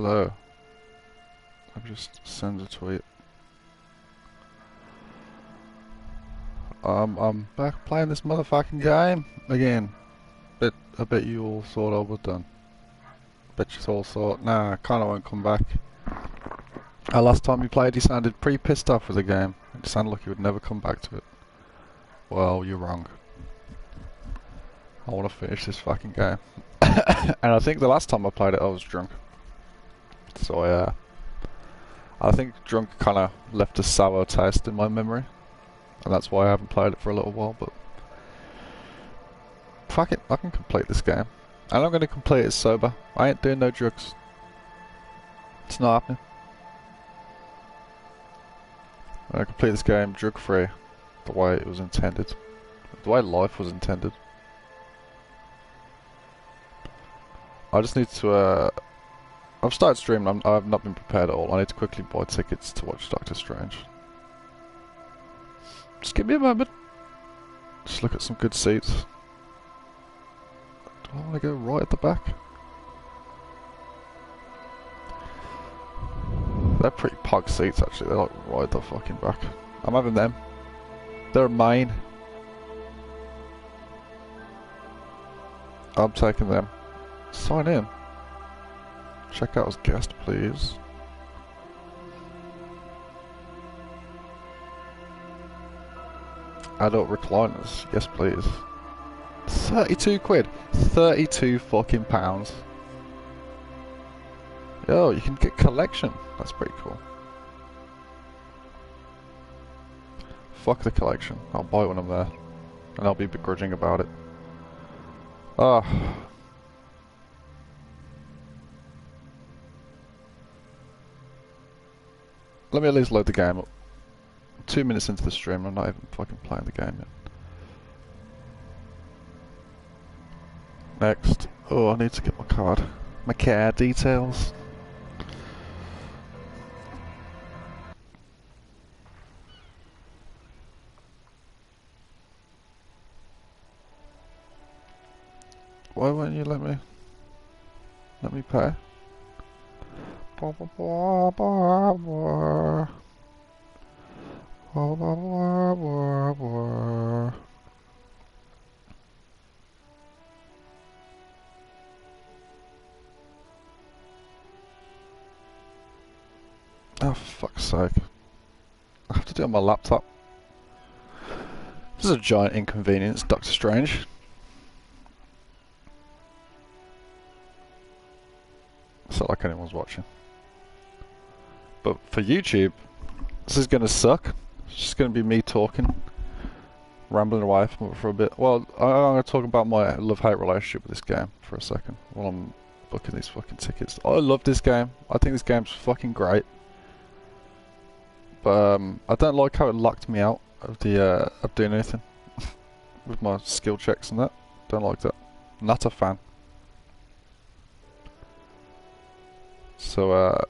Hello. I've just sent a tweet. I'm back playing this motherfucking game again. I bet you all thought I was done. Bet you all thought, nah, I kinda won't come back. Last time you played, you sounded pretty pissed off with the game. It sounded like you would never come back to it. Well, you're wrong. I want to finish this fucking game. And I think the last time I played it, I was drunk. So, I think drunk kinda left a sour taste in my memory. And that's why I haven't played it for a little while, but... Fuck it, I can complete this game. And I'm gonna complete it sober. I ain't doing no drugs. It's not happening. I'm gonna complete this game drug-free. The way it was intended. The way life was intended. I just need to, I've started streaming, I've not been prepared at all. I need to quickly buy tickets to watch Doctor Strange. Just give me a moment. Just look at some good seats. Do I want to go right at the back? They're pretty pog seats actually, they're like right at the fucking back. I'm having them. They're mine. I'm taking them. Sign in. Check out as guest, please. Adult recliners, yes please. 32 quid. 32 fucking pounds. Yo, you can get collection. That's pretty cool. Fuck the collection. I'll buy when I'm there. And I'll be begrudging about it. Ah. Let me at least load the game up. 2 minutes into the stream, I'm not even fucking playing the game yet. Next. Oh, I need to get my card. My card details. Why won't you let me pay? Oh, for fuck's sake. I have to do it on my laptop. This is a giant inconvenience, Doctor Strange. It's not like anyone's watching. But for YouTube, this is gonna suck. It's just gonna be me talking, rambling away for a bit. Well, I'm gonna talk about my love-hate relationship with this game for a second while I'm booking these fucking tickets. I love this game. I think this game's fucking great. But I don't like how it locked me out of the of doing anything with my skill checks and that. Don't like that. Not a fan. So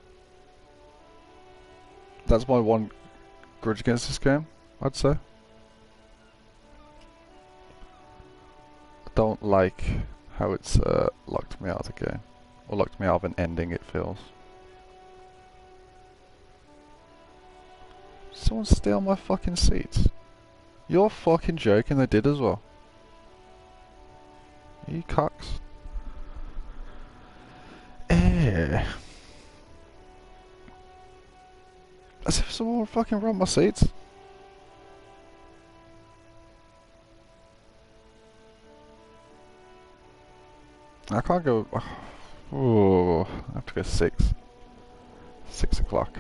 that's my one grudge against this game, I'd say. I don't like how it's locked me out of the game. Or locked me out of an ending, it feels. Someone steal my fucking seats. You're fucking joking, they did as well. You cocks. Eh. As if someone would fucking run my seats. I can't go... Oh, I have to go 6. 6 o'clock.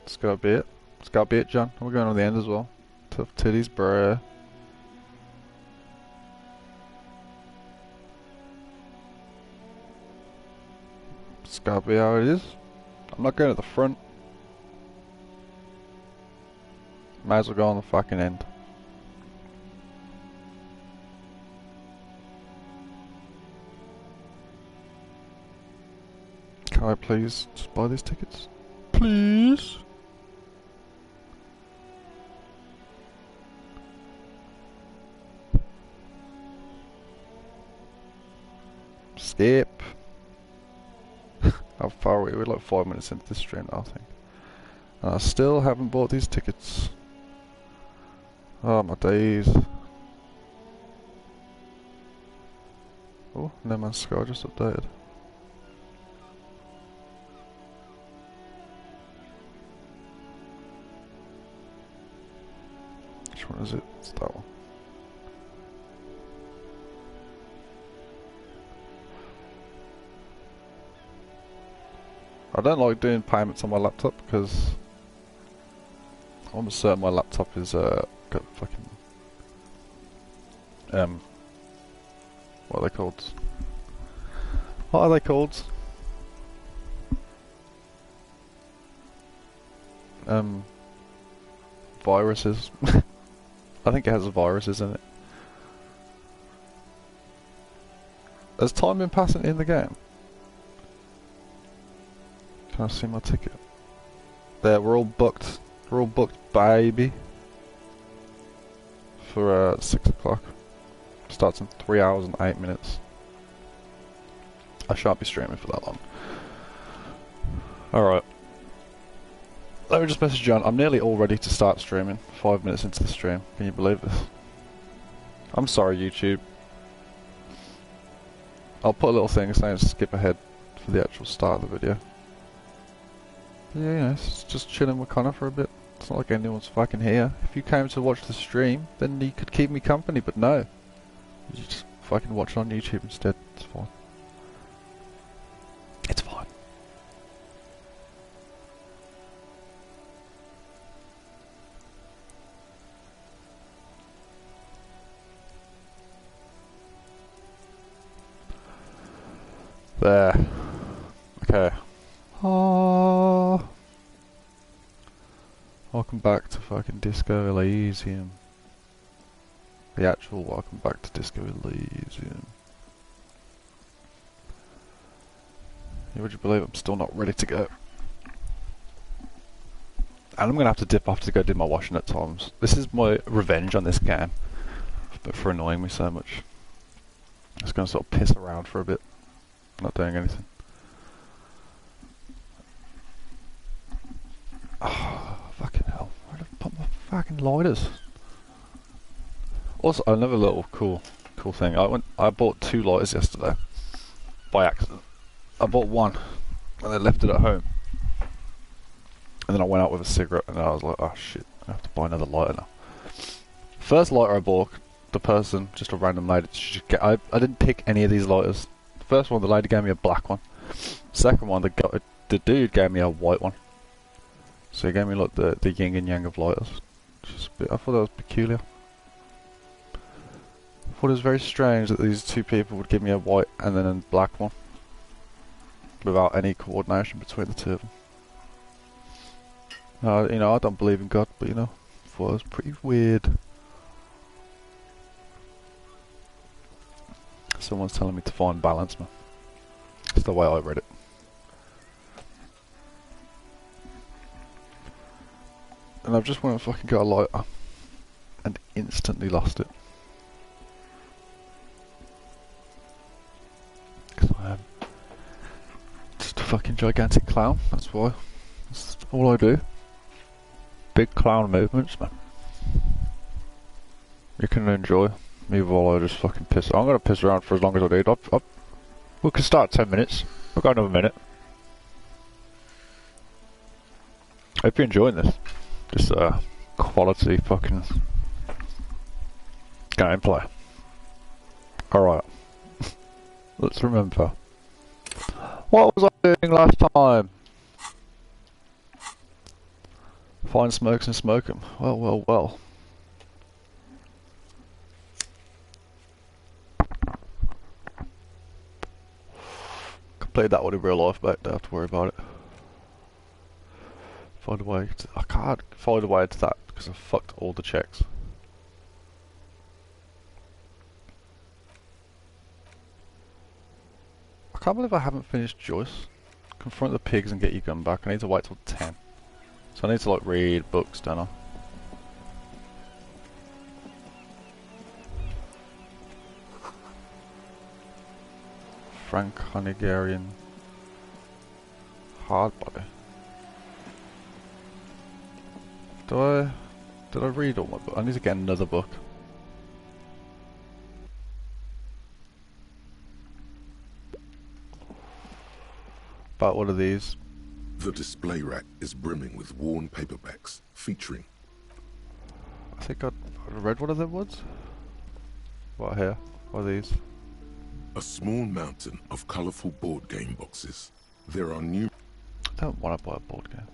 It's gotta be it. It's gotta be it, John. We're going on the end as well. Tough titties, bruh. It's gotta be how it is. I'm not going to the front. Might as well go on the fucking end. Can I please just buy these tickets? Please? Skip. How far are we? We're like 5 minutes into this stream now, I think. And I still haven't bought these tickets. Oh my days. Oh, No Man's Sky just updated. Which one is it? It's that one. I don't like doing payments on my laptop because I'm almost certain my laptop is got fucking what are they called? What are they called? Viruses. I think it has viruses in it. Has time been passing in the game? Can I see my ticket? There, we're all booked. We're all booked, baby. For 6 o'clock. Starts in 3 hours and 8 minutes. I shan't be streaming for that long. Alright. Let me just message John. I'm nearly all ready to start streaming. 5 minutes into the stream. Can you believe this? I'm sorry, YouTube. I'll put a little thing saying skip ahead for the actual start of the video. Yeah, you know, it's just chilling with Connor for a bit. It's not like anyone's fucking here. If you came to watch the stream, then you could keep me company, but no. You just fucking watch it on YouTube instead. It's fine. It's fine. There. Okay. Oh. Welcome back to fucking Disco Elysium. The actual welcome back to Disco Elysium. Yeah, would you believe I'm still not ready to go? And I'm gonna have to dip off to go do my washing at times. This is my revenge on this game, but for annoying me so much. I'm just gonna sort of piss around for a bit, not doing anything. Oh, fucking hell. Where did I put my fucking lighters? Also, another little cool thing. I bought 2 lighters yesterday. By accident. I bought one, and then left it at home. And then I went out with a cigarette, and I was like, oh shit, I have to buy another lighter now. First lighter I bought, the person, just a random lady, I didn't pick any of these lighters. The first one, the lady gave me a black one. Second one, the dude gave me a white one. So he gave me like the yin and yang of lighters. I thought that was peculiar. I thought it was very strange that these 2 people would give me a white and then a black one. Without any coordination between the 2 of them. You know, I don't believe in God, but you know, I thought it was pretty weird. Someone's telling me to find balance, man. That's the way I read it. And I've just went and fucking got a lighter and instantly lost it. Because I am just a fucking gigantic clown, that's why. That's all I do. Big clown movements, man. You can enjoy me while I just fucking piss. I'm gonna piss around for as long as I need. We can start 10 minutes. We've got another minute. Hope you're enjoying this. This quality fucking gameplay. Alright. Let's remember. What was I doing last time? Find smokes and smoke them. Well, well, well. Played that one in real life, but don't have to worry about it. Find a way to, I can't find a way to that because I fucked all the checks. I can't believe I haven't finished Joyce. Confront the pigs and get your gun back. I need to wait till 10. So I need to like read books, don't I? Frank Honigarian. Hard body. Did I read all my book? I need to get another book. About what are these? The display rack is brimming with worn paperbacks featuring. I think I read one of them ones. What here? What are these? A small mountain of colourful board game boxes. There are new. I don't want to buy a board game.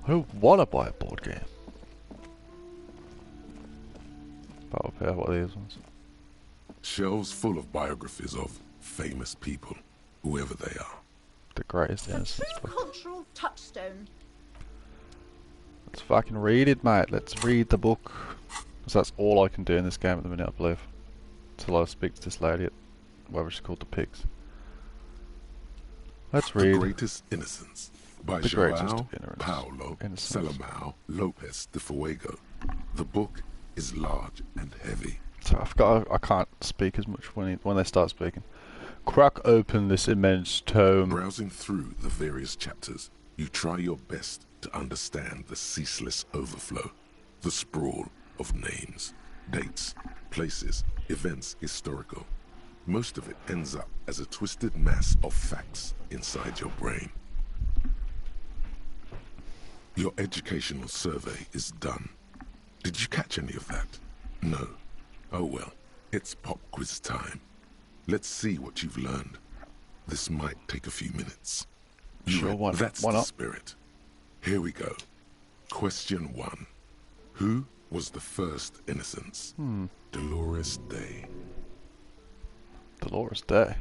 I don't want to buy a board game. But up here, what are these ones? Shelves full of biographies of famous people, whoever they are. The greatest A innocence true book. cultural touchstone. Let's fucking read it, mate. Let's read the book. Because that's all I can do in this game at the minute, I believe. Until I speak to this lady at whatever she's called, the pigs. Let's read. The Greatest Innocence by The Greatest João Innocence. Paulo Innocence. Salomão Lopes de Fuego. The book is large and heavy. So I can't speak as much when they start speaking. Crack open this immense tome. Browsing through the various chapters, you try your best to understand the ceaseless overflow, the sprawl of names, dates, places, events historical. Most of it ends up as a twisted mass of facts inside your brain. Your educational survey is done. Did you catch any of that? No. Oh well, it's pop quiz time. Let's see what you've learned. This might take a few minutes. Sure, why not? That's Why the not? spirit. Here we go. Question 1. Who was the first innocence? Dolores Day. Dolores Day.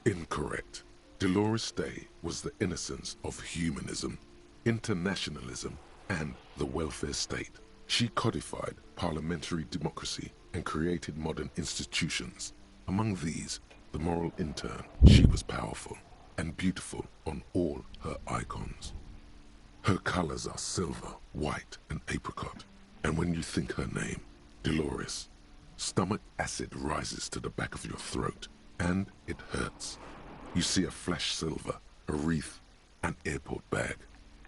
Incorrect. Dolores Day was the innocence of humanism, internationalism, and the welfare state. She codified parliamentary democracy and created modern institutions. Among these, the moral intern. She was powerful and beautiful on all her icons. Her colors are silver, white, and apricot. And when you think her name, Dolores, stomach acid rises to the back of your throat, and it hurts. You see a flash silver, a wreath, an airport bag,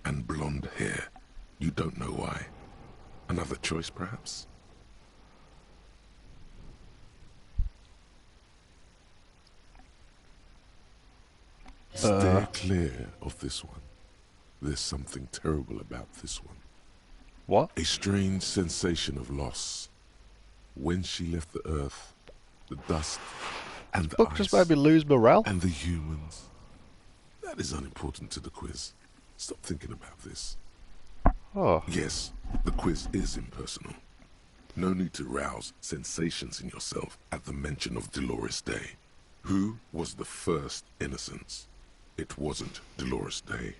and blonde hair. You don't know why. Another choice, perhaps? Stay clear of this one. There's something terrible about this one. What? A strange sensation of loss. When she left the earth, the dust, and the Book ice, just made me lose morale. and the humans. That is unimportant to the quiz. Stop thinking about this. Oh, Yes, the quiz is impersonal. No need to rouse sensations in yourself at the mention of Dolores Day. Who was the first innocence? It wasn't Dolores Day.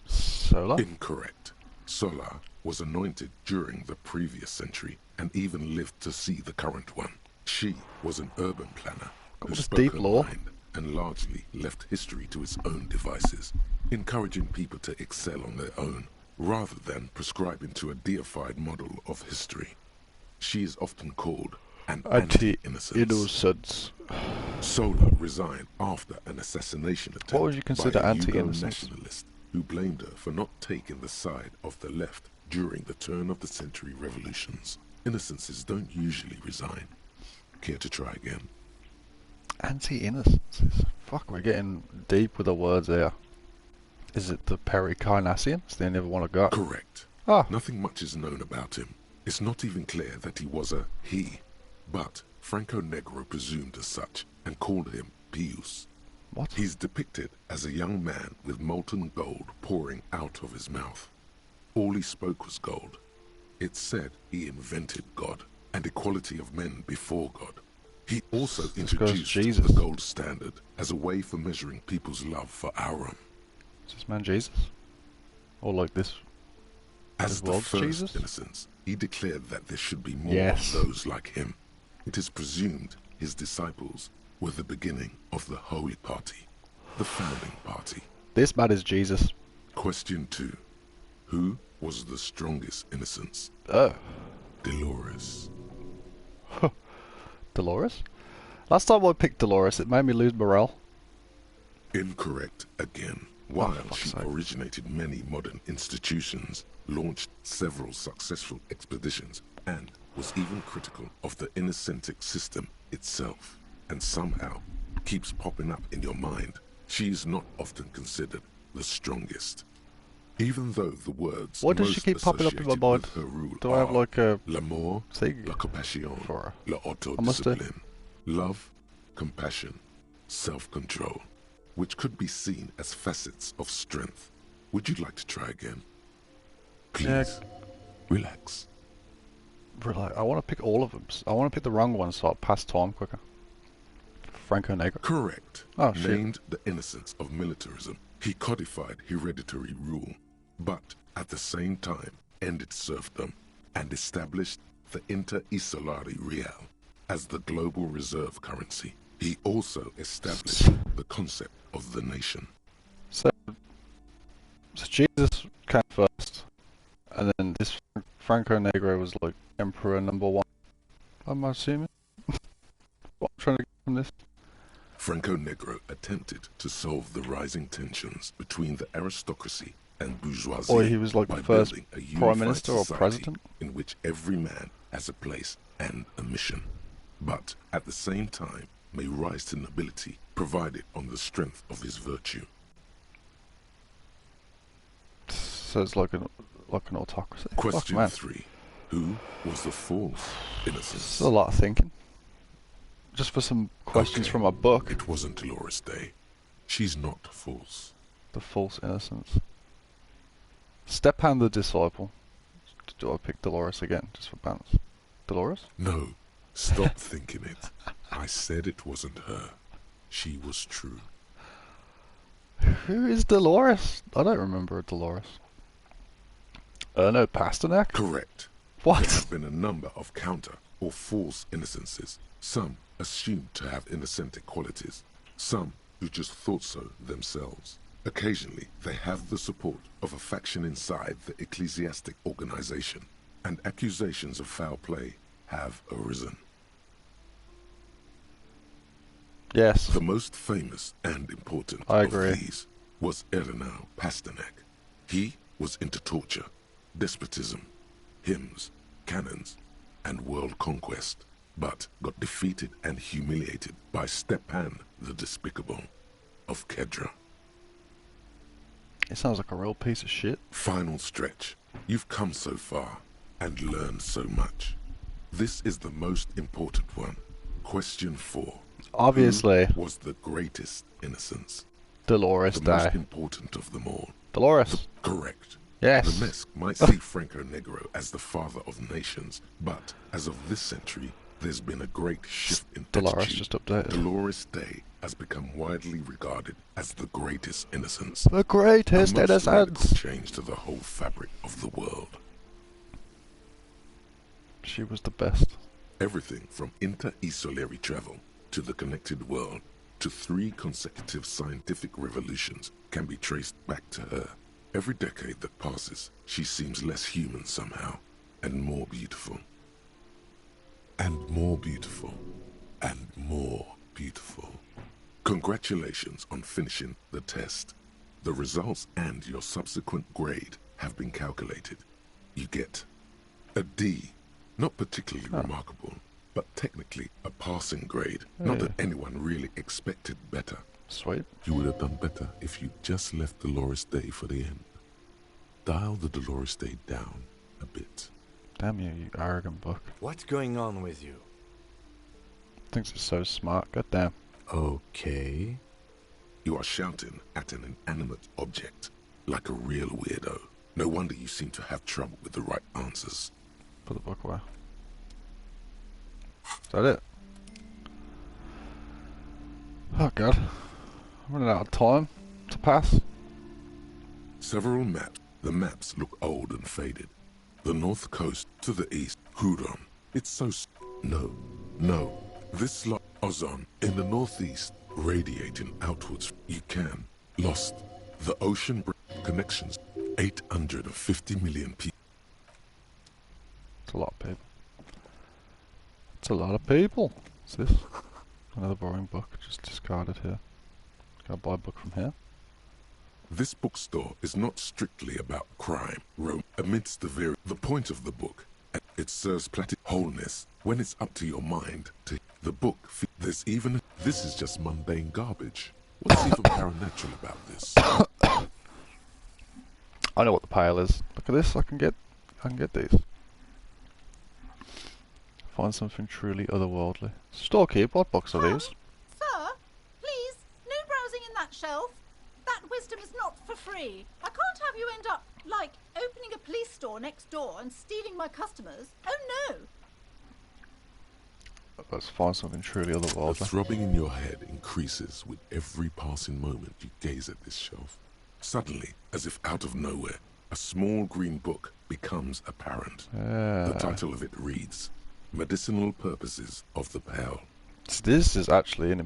Solar? Incorrect. Solar was anointed during the previous century and even lived to see the current one. She was an urban planner who this spoke deep her lore. mind and largely left history to its own devices, encouraging people to excel on their own rather than prescribing to a deified model of history. She is often called an anti-innocence. Anti-innocence. Sola resigned after an assassination attempt What would you consider by a anti-innocence? Yugo-nationalist who blamed her for not taking the side of the left during the turn-of-the-century revolutions. Innocences don't usually resign. Care to try again? Anti-innocence. Fuck, we're getting deep with the words here. Is it the Pericarnassian? It's the only other one I got. Correct. Ah, Nothing much is known about him. It's not even clear that he was a he, but Franco Negro presumed as such and called him Pius. what? He's depicted as a young man with molten gold pouring out of his mouth. All he spoke was gold. It's said he invented God and equality of men before God. He also This guy's introduced Jesus. the gold standard as a way for measuring people's love for Aaron. Is this man Jesus? Or like this? As His the world's first Jesus? innocence, he declared that there should be more Yes. of those like him. It is presumed his disciples were the beginning of the Holy Party, the founding party. This man is Jesus. Question 2. Who was the strongest innocence? Oh, Dolores. Dolores? Last time I picked Dolores, it made me lose morale. Incorrect again. Oh, While for fuck's she sake. originated many modern institutions, launched several successful expeditions, and was even critical of the Innocentic system itself, and somehow keeps popping up in your mind, she is not often considered the strongest. Even though the words Why does she most keep popping up in my associated mind? with her rule Do I have are like a l'amour, thing la compassion, for her? la I must do. autodiscipline, love, compassion, self-control, which could be seen as facets of strength. Would you like to try again? Please, relax. Relax. I want to pick all of them. I want to pick the wrong ones so I'll pass time quicker. Franco Negro. Correct. Oh, shit. Named the innocence of militarism, he codified hereditary rule, but at the same time ended serfdom and established the inter-isolari real as the global reserve currency. He also established the concept of the nation. So Jesus came first, and then this Franco Negro was like Emperor #1. I'm assuming. What I'm trying to get from this. Franco Negro attempted to solve the rising tensions between the aristocracy and bourgeoisie Or he was like by the first building a Prime unified Minister or society President. in which every man has a place and a mission, but at the same time may rise to nobility provided on the strength of his virtue. So it's like an autocracy. Question Fuck, man. 3. Who was the false innocence? This is a lot of thinking. Just for some questions Okay, from a book. It wasn't Dolores Day. She's not false. The false innocence. Stepan the disciple. Do I pick Dolores again, just for balance? Dolores? No, stop thinking it. I said it wasn't her. She was true. Who is Dolores? I don't remember a Dolores. No, Pasternak? Correct. What? There have been a number of counter or false innocences. Some assumed to have innocentic qualities. Some who just thought so themselves. Occasionally, they have the support of a faction inside the ecclesiastic organization, and accusations of foul play have arisen. Yes. The most famous and important I of agree. these was Eleanor Pasternak. He was into torture, despotism, hymns, cannons, and world conquest, but got defeated and humiliated by Stepan the Despicable of Kedra. It sounds like a real piece of shit. Final stretch. You've come so far and learned so much. This is the most important one. Question 4. Obviously, Who was the greatest innocence? Dolores The most Day. important of them all. Dolores. Correct. Yes. The Mesk might see Franco Negro as the father of nations, but as of this century, there's been a great shift in Dolores attitude. just updated. Dolores Day has become widely regarded as the greatest innocence. The greatest a most radical innocence. change to the whole fabric of the world. She was the best. Everything from inter-isolary travel to the connected world to 3 consecutive scientific revolutions can be traced back to her. Every decade that passes, she seems less human somehow, and more beautiful. And more beautiful. And more beautiful. Congratulations on finishing the test. The results and your subsequent grade have been calculated. You get a D. Not particularly remarkable, but technically a passing grade. Not that anyone really expected better. Sweet. You would have done better if you just left Dolores Day for the end. Dial the Dolores Day down a bit. Damn you, you arrogant book. What's going on with you? Thinks it's so smart. God damn. Okay. You are shouting at an inanimate object, like a real weirdo. No wonder you seem to have trouble with the right answers. Put the book away. Is that it? Oh god. I'm running out of time to pass. Several maps. The maps look old and faded. The north coast to the east, Huron. It's so No. This lot ozone in the northeast, radiating outwards. You can. Lost. The ocean connections. 850 million people. It's a lot of people. It's a lot of people. What's this? Another boring book, just discarded here. Can I buy a book from here? This bookstore is not strictly about crime, amidst the point of the book. It serves wholeness when it's up to your mind to the book. This is just mundane garbage. What's even paranatural about this? I know what the pale is. Look at this. I can get these. Find something truly otherworldly. Storekeep, what books are these? Sir, please, no browsing in that shelf. That wisdom is not for free. I can't have you end up, like, opening a police store next door and stealing my customers. Oh no! Let's find something truly The otherworldly. throbbing in your head increases with every passing moment you gaze at this shelf. Suddenly, as if out of nowhere, a small green book becomes apparent. The title of it reads, Medicinal Purposes of the Pale. So this is actually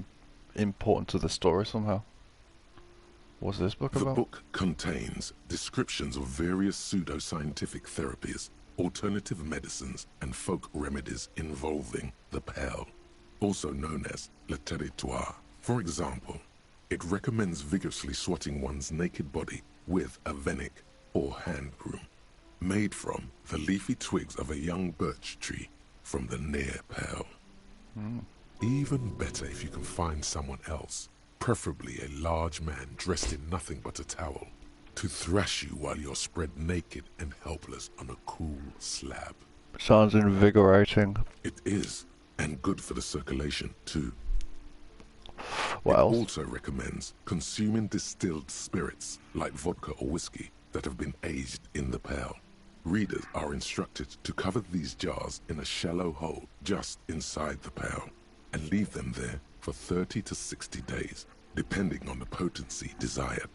important to the story somehow. What's this book The about? book contains descriptions of various pseudoscientific therapies, alternative medicines, and folk remedies involving the pale, also known as le territoire. For example, it recommends vigorously swatting one's naked body with a venik or hand broom, made from the leafy twigs of a young birch tree from the near pale. Even better if you can find someone else, preferably a large man dressed in nothing but a towel, to thrash you while you're spread naked and helpless on a cool slab. Sounds invigorating. It is, and good for the circulation too. What It else? also recommends consuming distilled spirits like vodka or whiskey that have been aged in the pale. Readers are instructed to cover these jars in a shallow hole just inside the pale and leave them there for 30 to 60 days, depending on the potency desired.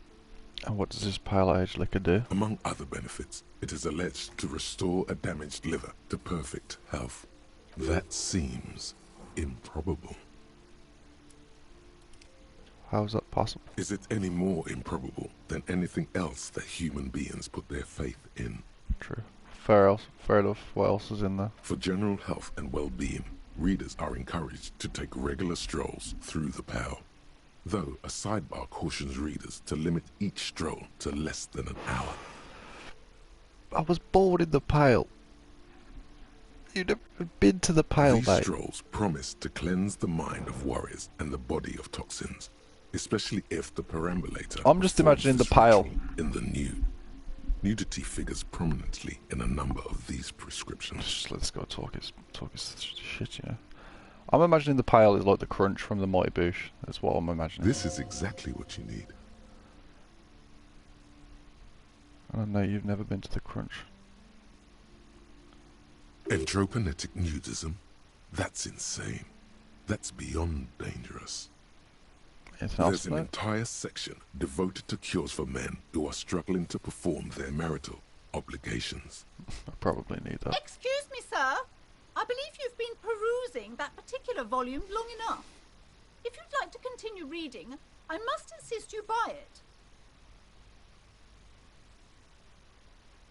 And what does this pale aged liquor do? Among other benefits, it is alleged to restore a damaged liver to perfect health. That seems improbable. How is that possible? Is it any more improbable than anything else that human beings put their faith in? True. Fair enough. What else is in there? For general health and well-being, readers are encouraged to take regular strolls through the pale, though a sidebar cautions readers to limit each stroll to less than an hour. I was bored in the pale. You've never been to the pale, These mate. strolls promise to cleanse the mind of worries and the body of toxins, especially if the perambulator I'm just performs imagining the this pale. ritual in the nude. Nudity figures prominently in a number of these prescriptions. Just let's go talk his shit, you know. I'm imagining the pale is like the crunch from the Mighty Boosh. That's what I'm imagining. This is exactly what you need. I don't know, you've never been to the crunch. Andropanetic nudism? That's insane. That's beyond dangerous. Anything else, There's an mate? entire section devoted to cures for men who are struggling to perform their marital obligations. I probably need that. Excuse me, sir. I believe you've been perusing that particular volume long enough. If you'd like to continue reading, I must insist you buy it.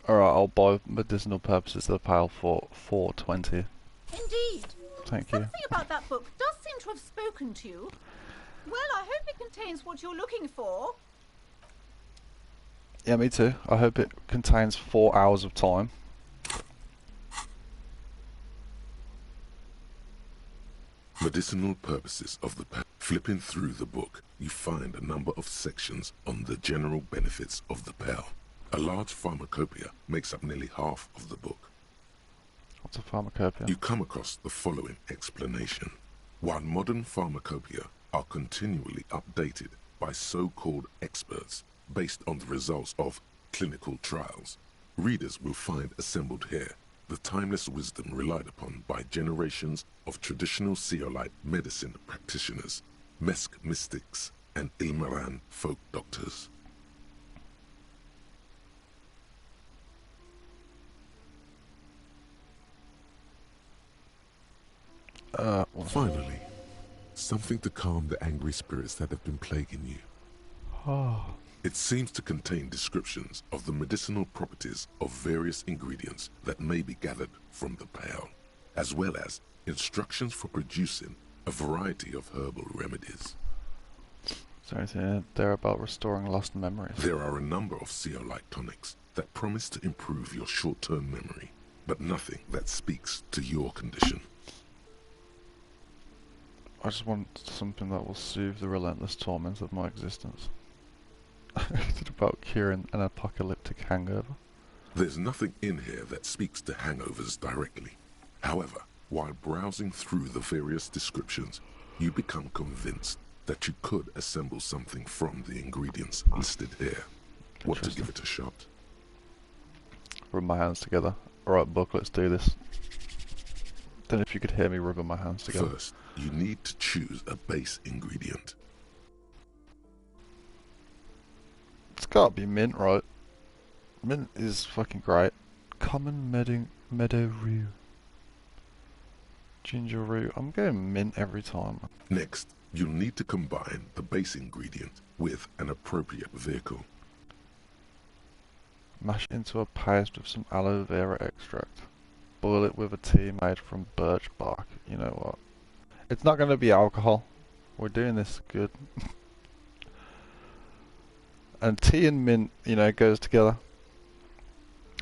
Alright, I'll buy medicinal purposes of the pale for $4.20. Indeed. Thank you. Something about that book does seem to have spoken to you. Well, I hope it contains what you're looking for. Yeah, me too. I hope it contains 4 hours of time. Medicinal purposes of the pale. Flipping through the book, you find a number of sections on the general benefits of the pale. A large pharmacopoeia makes up nearly half of the book. What's a pharmacopoeia? You come across the following explanation. While modern pharmacopoeia are continually updated by so-called experts based on the results of clinical trials, readers will find assembled here the timeless wisdom relied upon by generations of traditional Seolite medicine practitioners, Mesk mystics, and Ilmaran folk doctors. Finally, something to calm the angry spirits that have been plaguing you. Oh, It seems to contain descriptions of the medicinal properties of various ingredients that may be gathered from the pale, as well as instructions for producing a variety of herbal remedies. Is there anything there about restoring lost memories? There are a number of zeolite tonics that promise to improve your short-term memory, but nothing that speaks to your condition. I just want something that will soothe the relentless torment of my existence. Is it about curing an apocalyptic hangover? There's nothing in here that speaks to hangovers directly. However, while browsing through the various descriptions, you become convinced that you could assemble something from the ingredients listed here. Want to give it a shot? Rub my hands together. Alright, Buck, let's do this. Don't know if you could hear me rubbing my hands together. First, you need to choose a base ingredient. It's gotta be mint, right? Mint is fucking great. Common meadow root. Ginger root. I'm going mint every time. Next, you'll need to combine the base ingredient with an appropriate vehicle. Mash it into a paste with some aloe vera extract. Boil it with a tea made from birch bark. You know what? It's not going to be alcohol. We're doing this good. And tea and mint, you know, goes together.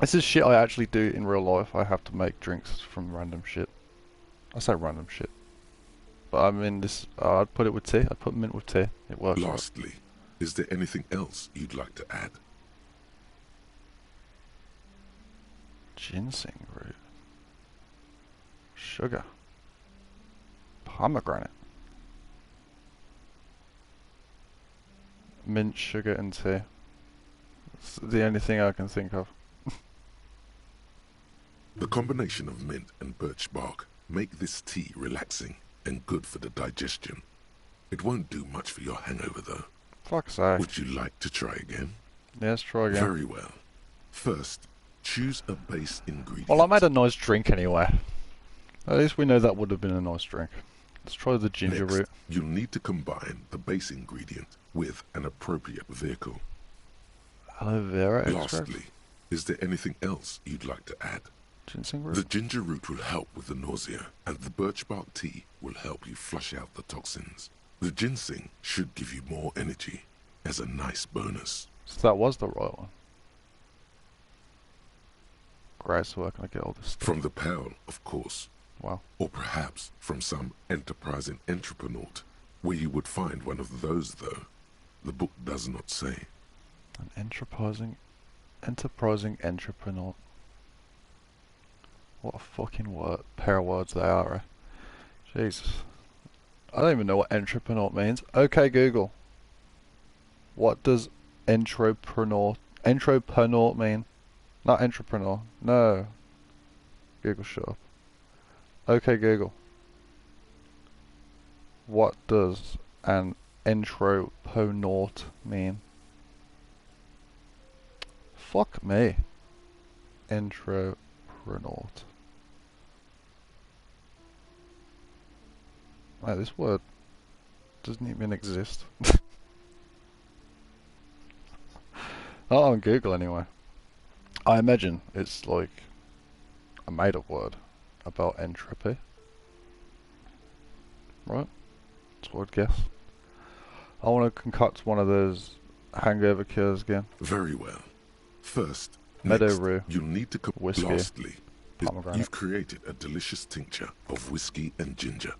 This is shit I actually do in real life. I have to make drinks from random shit. I say random shit. But I mean this, I'd put it with tea. I'd put mint with tea. It works. Lastly, is there anything else you'd like to add? Ginseng root. Sugar. Pomegranate. Mint, sugar and tea. It's the only thing I can think of. The combination of mint and birch bark make this tea relaxing and good for the digestion. It won't do much for your hangover though. Fuck's sake. Would you like to try again? Yeah, let's try again. Very well. First, choose a base ingredient. Well, I made a nice drink anyway. At least we know that would have been a nice drink. Let's try the ginger Next, root. you'll need to combine the base ingredient with an appropriate vehicle. Aloe vera extract. Lastly, is there anything else you'd like to add? Ginseng root. The ginger root will help with the nausea, and the birch bark tea will help you flush out the toxins. The ginseng should give you more energy as a nice bonus. So that was the right one. Great, so where can I get all this stuff? From the pal, of course. Wow. Or perhaps from some enterprising entrepreneur, where you would find one of those, though. The book does not say. An enterprising entrepreneur. What a fucking word, pair of words they are, eh? Jesus. I don't even know what entrepreneur means. Okay, Google. What does entrepreneur mean? Not entrepreneur. No. Google, shut up. Okay, Google. What does an entrepreneur mean? Fuck me. Entrepreneur. Wow, this word doesn't even exist. Not on Google anyway. I imagine it's like a made-up word about entropy. Right? That's what I'd guess. I want to concoct one of those hangover cures again. Very well. First, Meadow next, root, you'll need to whiskey, lastly, pomegranate. you've created a delicious tincture of whiskey and ginger.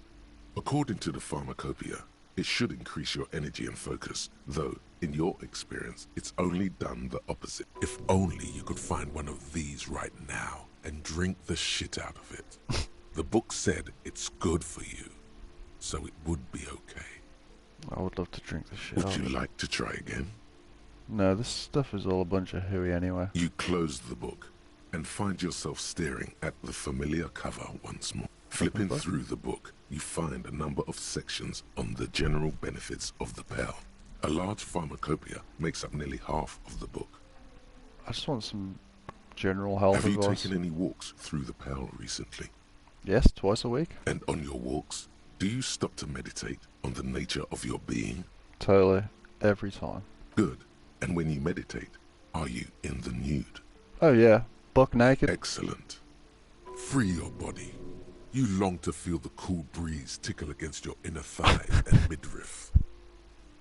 According to the pharmacopoeia, it should increase your energy and focus, though, in your experience, it's only done the opposite. If only you could find one of these right now and drink the shit out of it. The book said it's good for you, so it would be okay. I would love to drink the shit Would out you of it. like to try again? No, this stuff is all a bunch of hooey anyway. You close the book and find yourself staring at the familiar cover once more. Flipping book? through the book, you find a number of sections on the general benefits of the pill. A large pharmacopoeia makes up nearly half of the book. I just want some general health Have you advice. taken any walks through the pill recently? Yes, twice a week. And on your walks, do you stop to meditate on the nature of your being? Totally. Every time. Good. And when you meditate, are you in the nude? Oh yeah. Buck naked. Excellent. Free your body. You long to feel the cool breeze tickle against your inner thigh and midriff.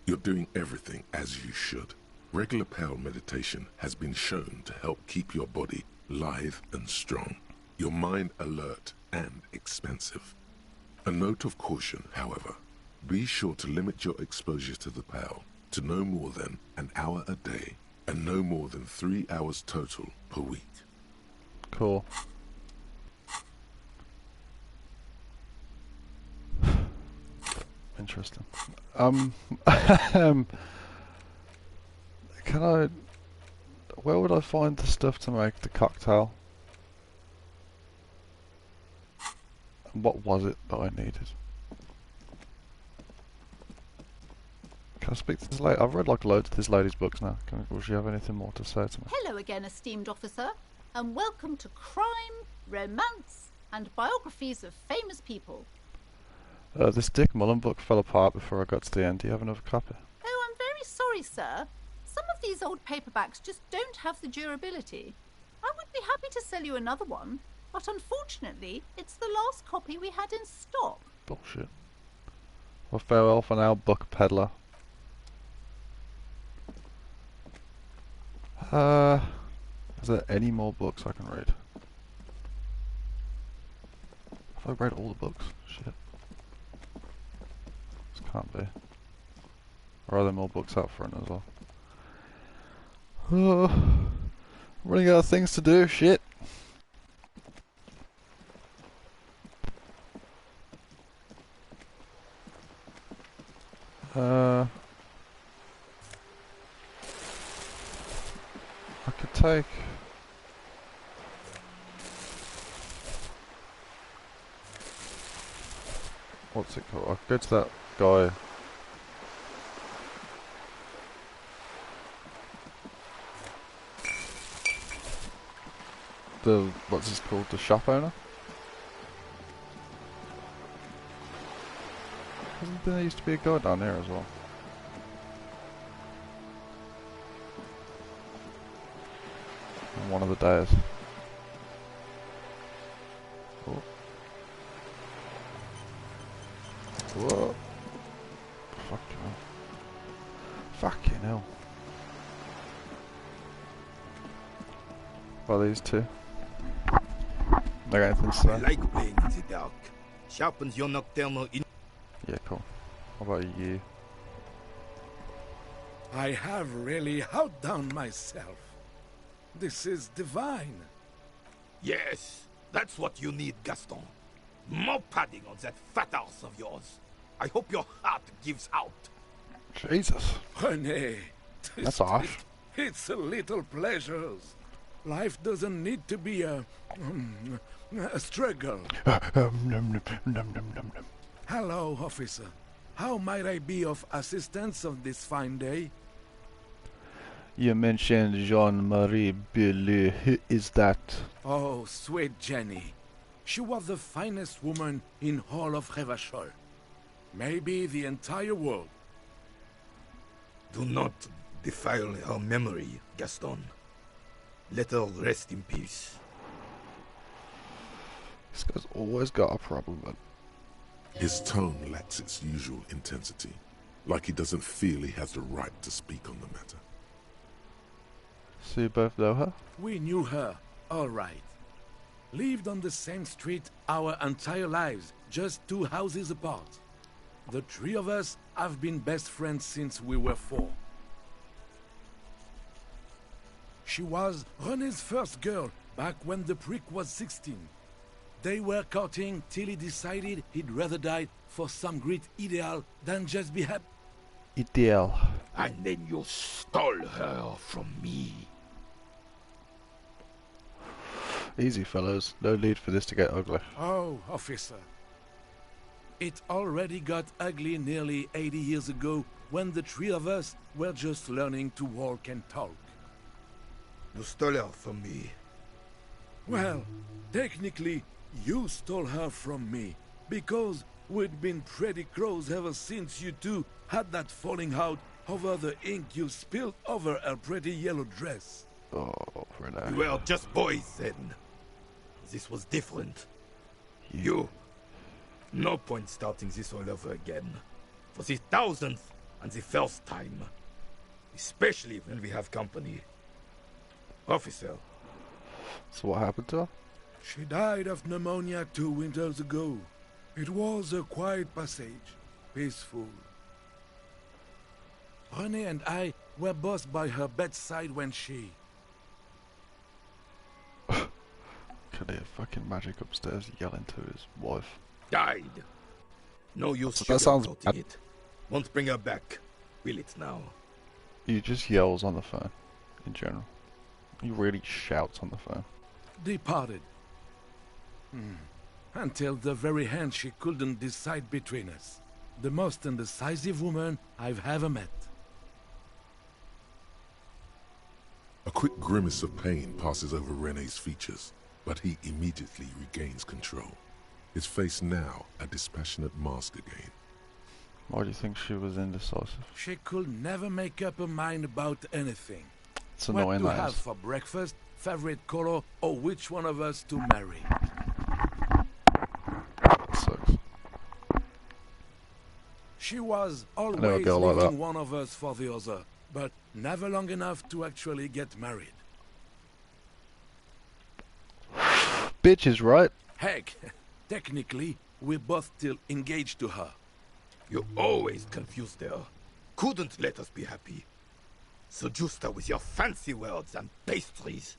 You're doing everything as you should. Regular pale meditation has been shown to help keep your body lithe and strong, your mind alert and expansive. A note of caution, however. Be sure to limit your exposure to the pale to no more than an hour a day and no more than 3 hours total per week. Cool. Interesting. Can I... Where would I find the stuff to make the cocktail? And what was it that I needed? Can I speak to this lady? I've read like loads of this lady's books now. Will she have anything more to say to me? Hello again, esteemed officer, and welcome to Crime, Romance, and Biographies of Famous People. This Dick Mullen book fell apart before I got to the end. Do you have another copy? Oh, I'm very sorry, sir. Some of these old paperbacks just don't have the durability. I would be happy to sell you another one, but unfortunately, it's the last copy we had in stock. Bullshit. Well, farewell for now, book peddler. Is there any more books I can read? Have I read all the books? Shit. This can't be. Or are there more books out front as well? I'm running out of things to do, shit. I could take... What's it called? I could go to that guy. What's this called? The shop owner? Hasn't there used to be a guy down here as well? On one of the days. Oh. Whoa. Fucking hell. Fucking hell. What are these two? I got anything to say? I like playing in the dark. Sharpens your nocturnal in. Yeah, cool. How about you? I have really outdone myself. This is divine. Yes, that's what you need, Gaston. More padding on that fat arse of yours. I hope your heart gives out. Jesus. René, That's harsh. It's a little pleasures. Life doesn't need to be a struggle. Num, num. Hello, officer. How might I be of assistance on this fine day? You mentioned Jean-Marie Beaulieu. Who is that? Oh, sweet Jenny. She was the finest woman in all of Revachol. Maybe the entire world. Do not defile her memory, Gaston. Let her rest in peace. This guy's always got a problem, man. His tone lacks its usual intensity, like he doesn't feel he has the right to speak on the matter. So you both know her? We knew her, all right. Lived on the same street our entire lives, just 2 houses apart. The 3 of us have been best friends since we were 4. She was René's first girl back when the prick was 16. They were courting till he decided he'd rather die for some great ideal than just be happy. Ideal. And then you stole her from me. Easy, fellows. No need for this to get ugly. Oh, officer. It already got ugly nearly 80 years ago when the 3 of us were just learning to walk and talk. You stole her from me. Well, technically, you stole her from me, because we'd been pretty close ever since you two had that falling out over the ink you spilled over her pretty yellow dress. Oh, René. We were just boys then. This was different. You No point starting this all over again. For the thousandth and the first time. Especially when we have company. Officer. So what happened to her? She died of pneumonia 2 winters ago. It was a quiet passage, peaceful. René and I were both by her bedside when she... Could hear fucking Magic upstairs yelling to his wife. Died. No use That sounds sugarcoating bad. it. Won't bring her back. Will it now? He just yells on the phone, in general. He really shouts on the phone. departed. Until the very end she couldn't decide between us. The most indecisive woman I've ever met. A quick grimace of pain passes over René's features, but he immediately regains control. His face now a dispassionate mask again. Why do you think she was indecisive? She could never make up her mind about anything. It's What annoying to that have is. for breakfast, favorite color, or which one of us to marry. Sucks. She was know a always girl like leaving that. one of us for the other, but never long enough to actually get married. Bitch is right. Heck, technically, we're both still engaged to her. You always confused her. Couldn't let us be happy. Seduced her with your fancy words and pastries.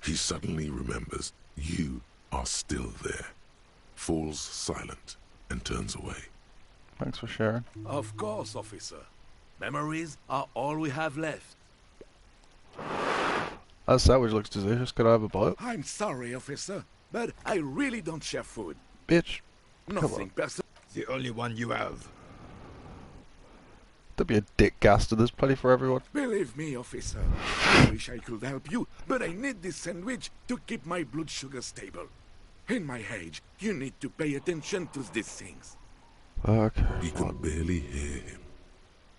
He suddenly remembers you are still there, falls silent, and turns away. Thanks for sharing. Of course, officer. Memories are all we have left. That sandwich looks delicious. Could I have a bite? I'm sorry, officer, but I really don't share food. Bitch. Nothing personal. The only one you have. Don't be a dick, Gaster. There's plenty for everyone. Believe me, officer. I wish I could help you, but I need this sandwich to keep my blood sugar stable. In my age, you need to pay attention to these things. Okay. He can barely hear him.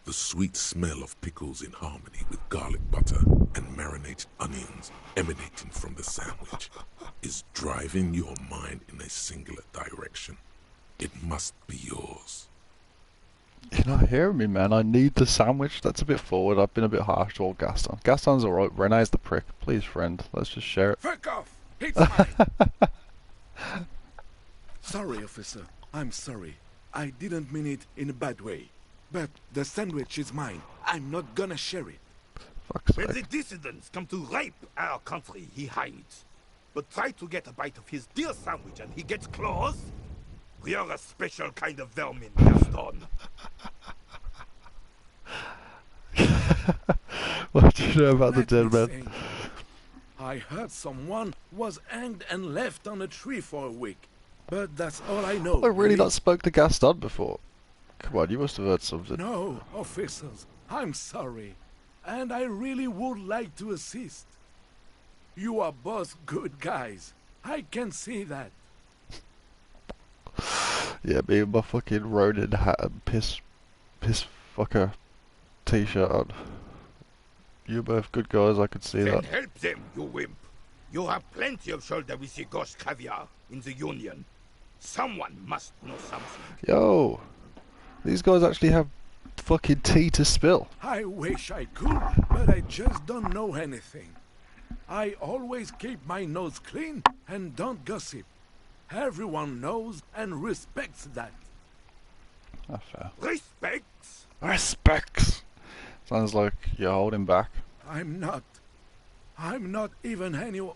The sweet smell of pickles in harmony with garlic butter and marinated onions emanating from the sandwich is driving your mind in a singular direction. It must be yours. You're not hearing me, man. I need the sandwich. That's a bit forward. I've been a bit harsh to old Gaston. Gaston's alright. Renee's the prick. Please, friend. Let's just share it. Fuck off! It's mine! Sorry, officer. I'm sorry. I didn't mean it in a bad way. But the sandwich is mine. I'm not gonna share it. Fuck's When the sake. dissidents come to rape our country, he hides. But try to get a bite of his dear sandwich and he gets close. We are a special kind of vermin, Gaston. What do you know about the Let me dead man? think. I heard someone was hanged and left on a tree for a week. But that's all I know. I've really not spoke to Gaston before. Come on, you must have heard something. No, officers, I'm sorry. And I really would like to assist. You are both good guys. I can see that. Yeah, me and my fucking Ronin hat and piss fucker t-shirt on. You're both good guys, I could see Then that. help them, you wimp. You have plenty of shoulder with the gauche caviar in the Union. Someone must know something. Yo! These guys actually have fucking tea to spill. I wish I could, but I just don't know anything. I always keep my nose clean and don't gossip. Everyone knows and respects that. Ah, fair. Respects? Respects! Sounds like you're holding back. I'm not even anyone.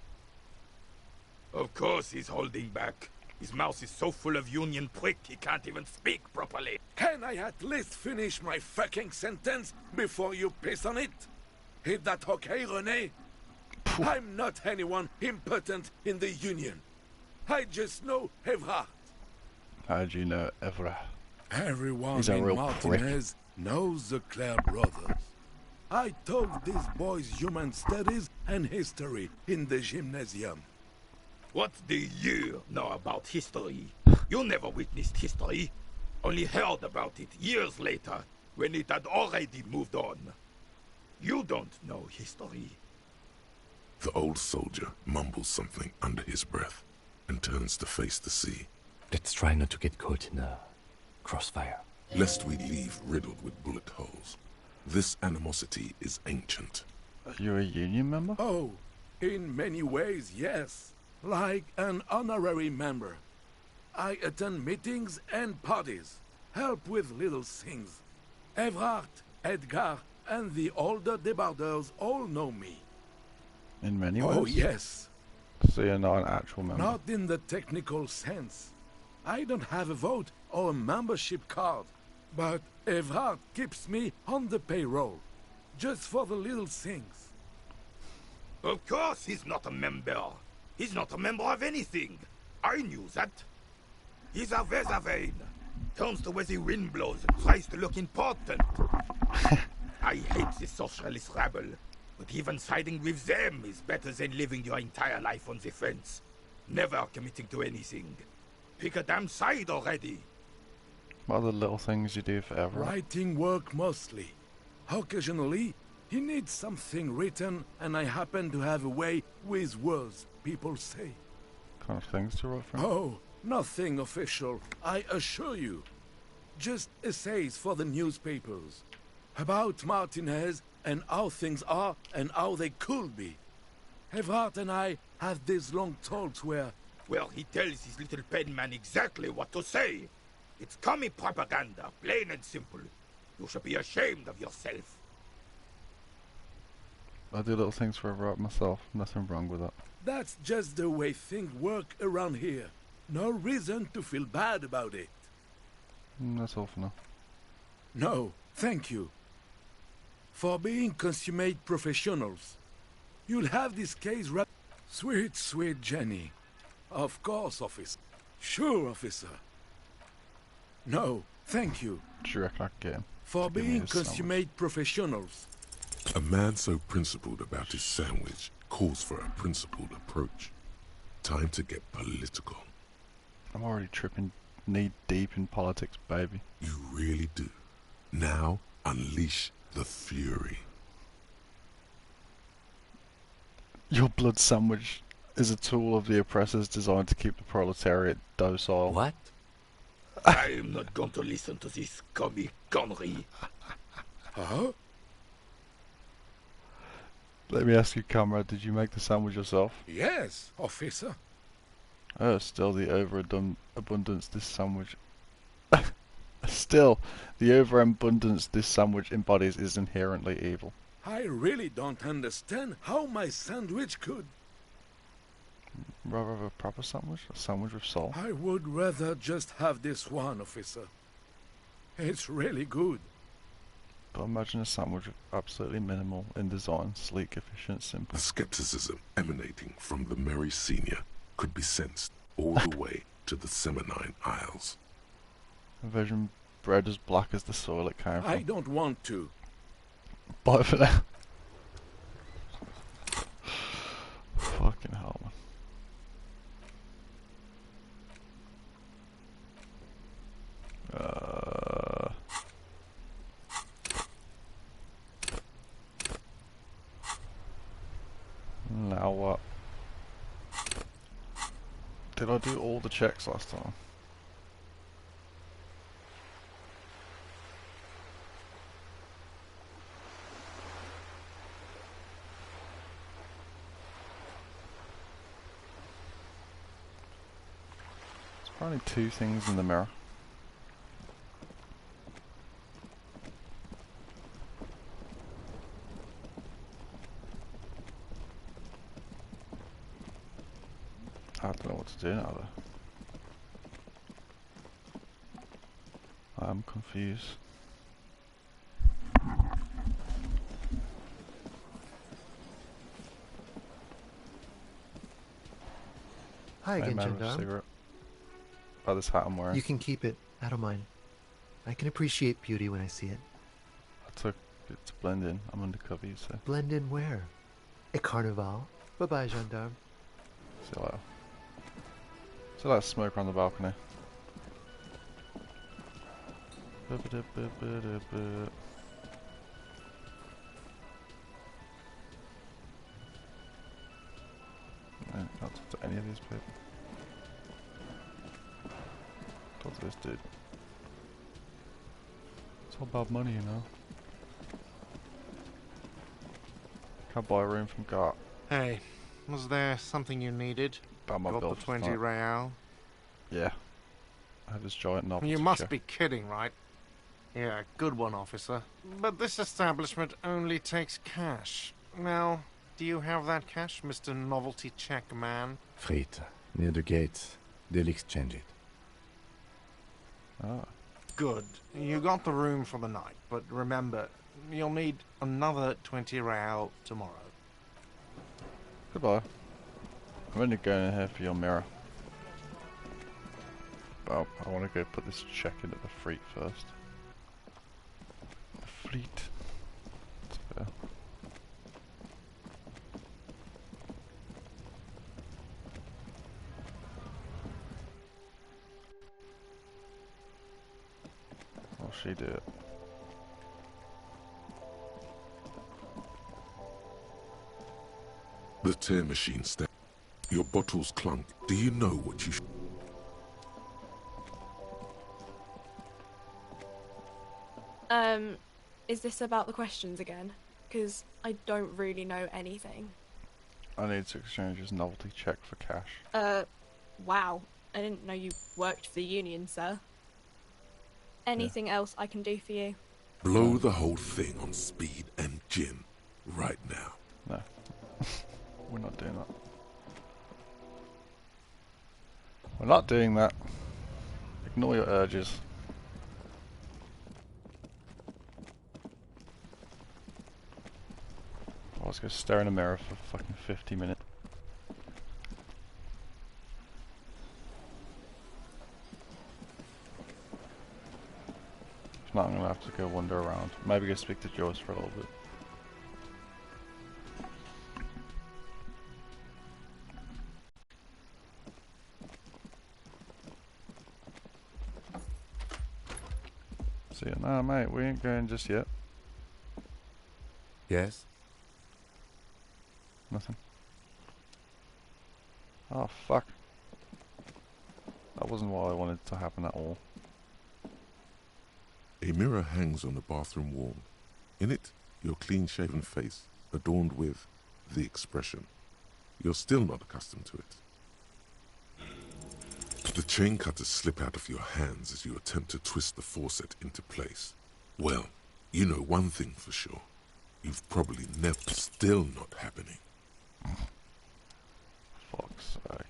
Of course he's holding back. His mouth is so full of Union prick he can't even speak properly. Can I at least finish my fucking sentence before you piss on it? Is that okay, René? I'm not anyone important in the Union. I just know Evrard. How'd you know Evra? Everyone He's a in real Martinez knows the Clare brothers. I taught these boys human studies and history in the gymnasium. What do you know about history? You never witnessed history. Only heard about it years later, when it had already moved on. You don't know history. The old soldier mumbles something under his breath and turns to face the sea. Let's try not to get caught in a crossfire. Lest we leave riddled with bullet holes. This animosity is ancient. Are you a union member? Oh, in many ways, yes. Like an honorary member. I attend meetings and parties, help with little things. Evrard, Edgar, and the older debarders all know me. In many ways? Oh, yes. So you're not an actual member? Not in the technical sense. I don't have a vote or a membership card, but Evrard keeps me on the payroll, just for the little things. Of course he's not a member. He's not a member of anything. I knew that. He's a Vezavein. Turns the way the wind blows and tries to look important. I hate this socialist rabble, but even siding with them is better than living your entire life on the fence. Never committing to anything. Pick a damn side already. What are the little things you do forever? Writing work mostly. Occasionally, he needs something written, and I happen to have a way with words, people say. What kind of things to write for him? Oh, nothing official, I assure you. Just essays for the newspapers. About Martinez and how things are and how they could be. Evrard and I have these long talks where... Well, he tells his little pen man exactly what to say. It's commie propaganda, plain and simple. You should be ashamed of yourself. I do little things for write myself. Nothing wrong with that. That's just the way things work around here. No reason to feel bad about it. That's all for now. No, thank you. For being consummate professionals. You'll have this case wrapped... Sweet, sweet Jenny. Of course, officer. Sure, officer. No, thank you. Do you reckon I can get him? For to give me being his sandwich? consummate professionals. A man so principled about his sandwich calls for a principled approach. Time to get political. I'm already tripping knee deep in politics, baby. You really do. Now, unleash the fury. Your blood sandwich is a tool of the oppressors designed to keep the proletariat docile. What? I'm not going to listen to this commie gunnery. Huh? Let me ask you, comrade, did you make the sandwich yourself? Yes, officer. Oh, still the overabundance this sandwich... Still, the overabundance this sandwich embodies is inherently evil. I really don't understand how my sandwich could... Rather have a proper sandwich? A sandwich with soul? I would rather just have this one, officer. It's really good. But imagine a sandwich absolutely minimal in design, sleek, efficient, simple. The skepticism emanating from the Merry Senior could be sensed all the way to the Seminine Isles. Envision bread as black as the soil it came from. I don't want to. Bye for now. Fucking hell, man. Now what? Did I do all the checks last time? There's probably two things in the mirror. I don't know what to do now though. I'm confused. Hi Hey again, man with a Gendarme. cigarette. By this hat I'm wearing. You can keep it. I don't mind. I can appreciate beauty when I see it. I took it to blend in. I'm undercover, you say. Blend in where? A carnival. Bye-bye, Gendarme. See you later. So let's smoke on the balcony. I can't talk to any of these people. this dude. It's all about money, you know. Can't buy a room from Gart. Hey, was there something you needed? About my Got bill the for 20 tonight. real? Yeah. I have this giant novelty You must check. be kidding, right? Yeah, good one, officer. But this establishment only takes cash. Now, do you have that cash, Mr. Novelty Check Man? Fried, near the gate. They'll exchange it. Ah. Good. You got the room for the night, but remember, you'll need another 20 real tomorrow. Goodbye. I'm only going in here for your mirror. But I want to go put this check into the fleet first. The fleet. That's fair. Will she do it? The tear machine step. Your bottles clunk. Do you know what you should? Is this about the questions again? Because I don't really know anything. I need to exchange his novelty check for cash. Wow. I didn't know you worked for the union, sir. Anything else I can do for you? Blow the whole thing on speed and gin right now. No. We're not doing that. We're not doing that. Ignore your urges. I'll just go stare in a mirror for fucking 50 minutes. If not, I'm gonna have to go wander around. Maybe go speak to Joyce for a little bit. See ya. Nah, mate, we ain't going just yet. Yes? Nothing. Oh, fuck. That wasn't what I wanted to happen at all. A mirror hangs on the bathroom wall. In it, your clean-shaven face, adorned with the expression. You're still not accustomed to it. The chain cutters slip out of your hands as you attempt to twist the faucet into place. Well, you know one thing for sure. You've probably never... Still not happening. Fuck's sake.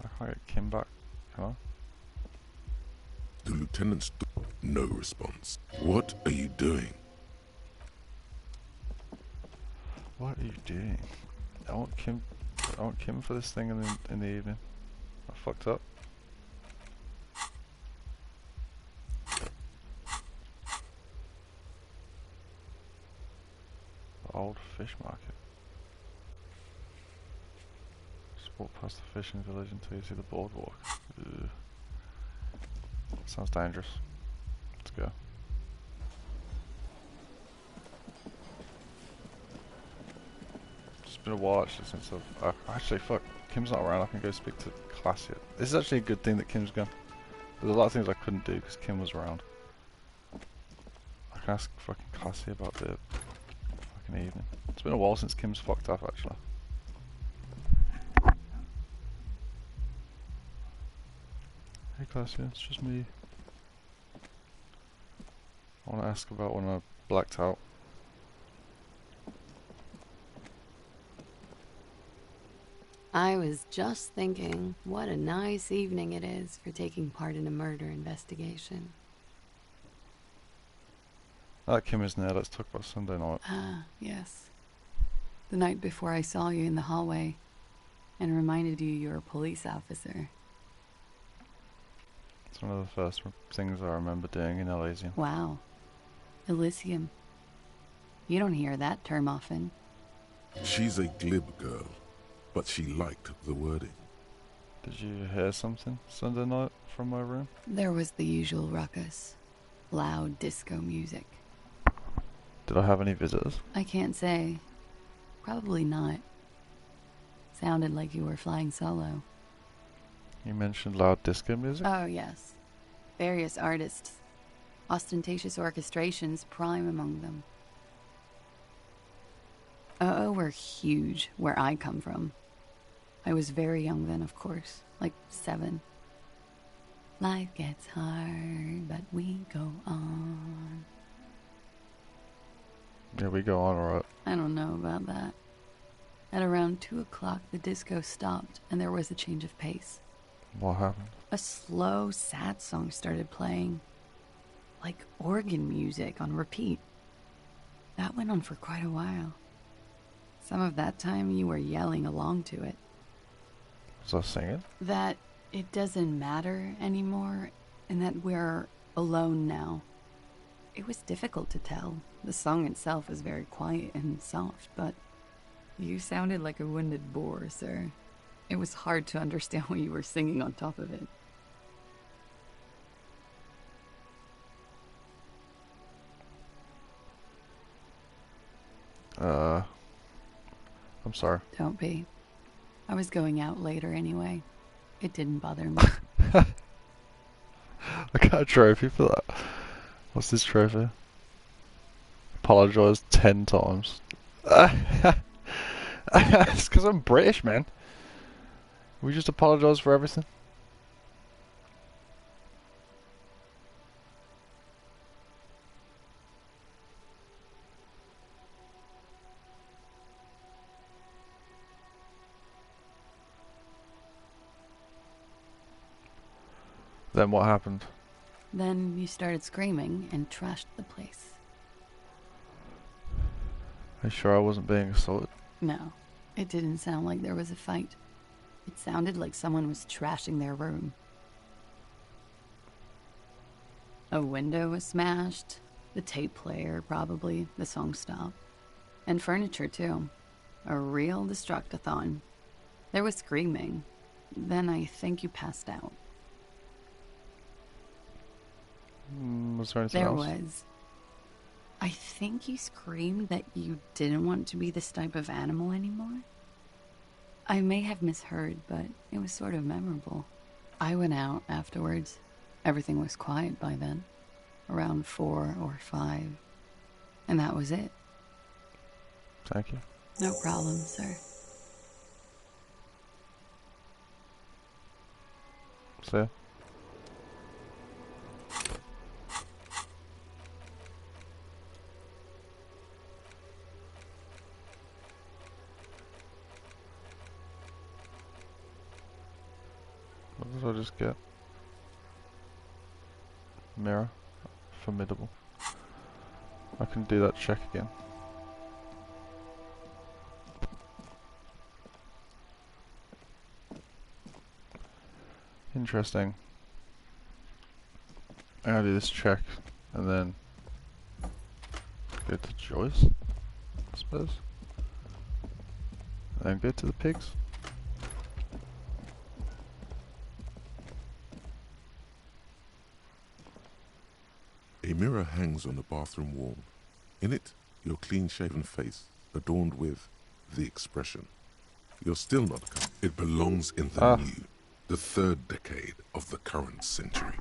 I can't get Kim back, can I? The lieutenant's... No response. What are you doing? What are you doing? I want Kim for this thing in the evening. I fucked up. The old fish market. Just walk past the fishing village until you see the boardwalk. Ugh. Sounds dangerous. Let's go. It's been a while actually since I've... actually, fuck. Kim's not around. I can go speak to Classy. This is actually a good thing that Kim's gone. There's a lot of things I couldn't do because Kim was around. I can ask fucking Classy about the fucking evening. It's been a while since Kim's fucked up actually. Hey Classy, it's just me. I want to ask about when I blacked out. I was just thinking, what a nice evening it is for taking part in a murder investigation. Kim isn't there, let's talk about Sunday night. Ah, yes. The night before I saw you in the hallway and reminded you you're a police officer. It's one of the first things I remember doing in Elysium. Wow. Elysium. You don't hear that term often. She's a glib girl, but she liked the wording. Did you hear something Sunday night from my room? There was the usual ruckus. Loud disco music. Did I have any visitors? I can't say. Probably not. Sounded like you were flying solo. You mentioned loud disco music? Oh, yes. Various artists. Ostentatious orchestrations prime among them. Were huge where I come from. I was very young then, of course. Like 7. Life gets hard, but we go on. Yeah, we go on alright. I don't know about that. At around 2 o'clock, the disco stopped, and there was a change of pace. What happened? A slow, sad song started playing. Like organ music on repeat. That went on for quite a while. Some of that time you were yelling along to it. Was I singing? That it doesn't matter anymore, and that we're alone now. It was difficult to tell. The song itself is very quiet and soft, but you sounded like a wounded boar, sir. It was hard to understand what you were singing on top of it. I'm sorry. Don't be. I was going out later anyway. It didn't bother me. I got a trophy for that. What's this trophy? Apologise 10 times. It's because I'm British, man. We just apologise for everything. Then what happened? Then you started screaming and trashed the place. Are you sure I wasn't being assaulted? No, it didn't sound like there was a fight. It sounded like someone was trashing their room. A window was smashed, the tape player probably, the song stopped. And furniture too. A real destructathon. There was screaming. Then I think you passed out. Was there anything There else? was. I think you screamed that you didn't want to be this type of animal anymore. I may have misheard, but it was sort of memorable. I went out afterwards. Everything was quiet by then. Around 4 or 5. And that was it. Thank you. No problem, sir. See ya. What did I just get? Mirror. Formidable. I can do that check again. Interesting. I'm gonna do this check and then go to Joyce, I suppose. And then go to the pigs. A mirror hangs on the bathroom wall. In it, your clean-shaven face, adorned with the expression. You're still not come. It belongs in the new, the 3rd decade of the current century.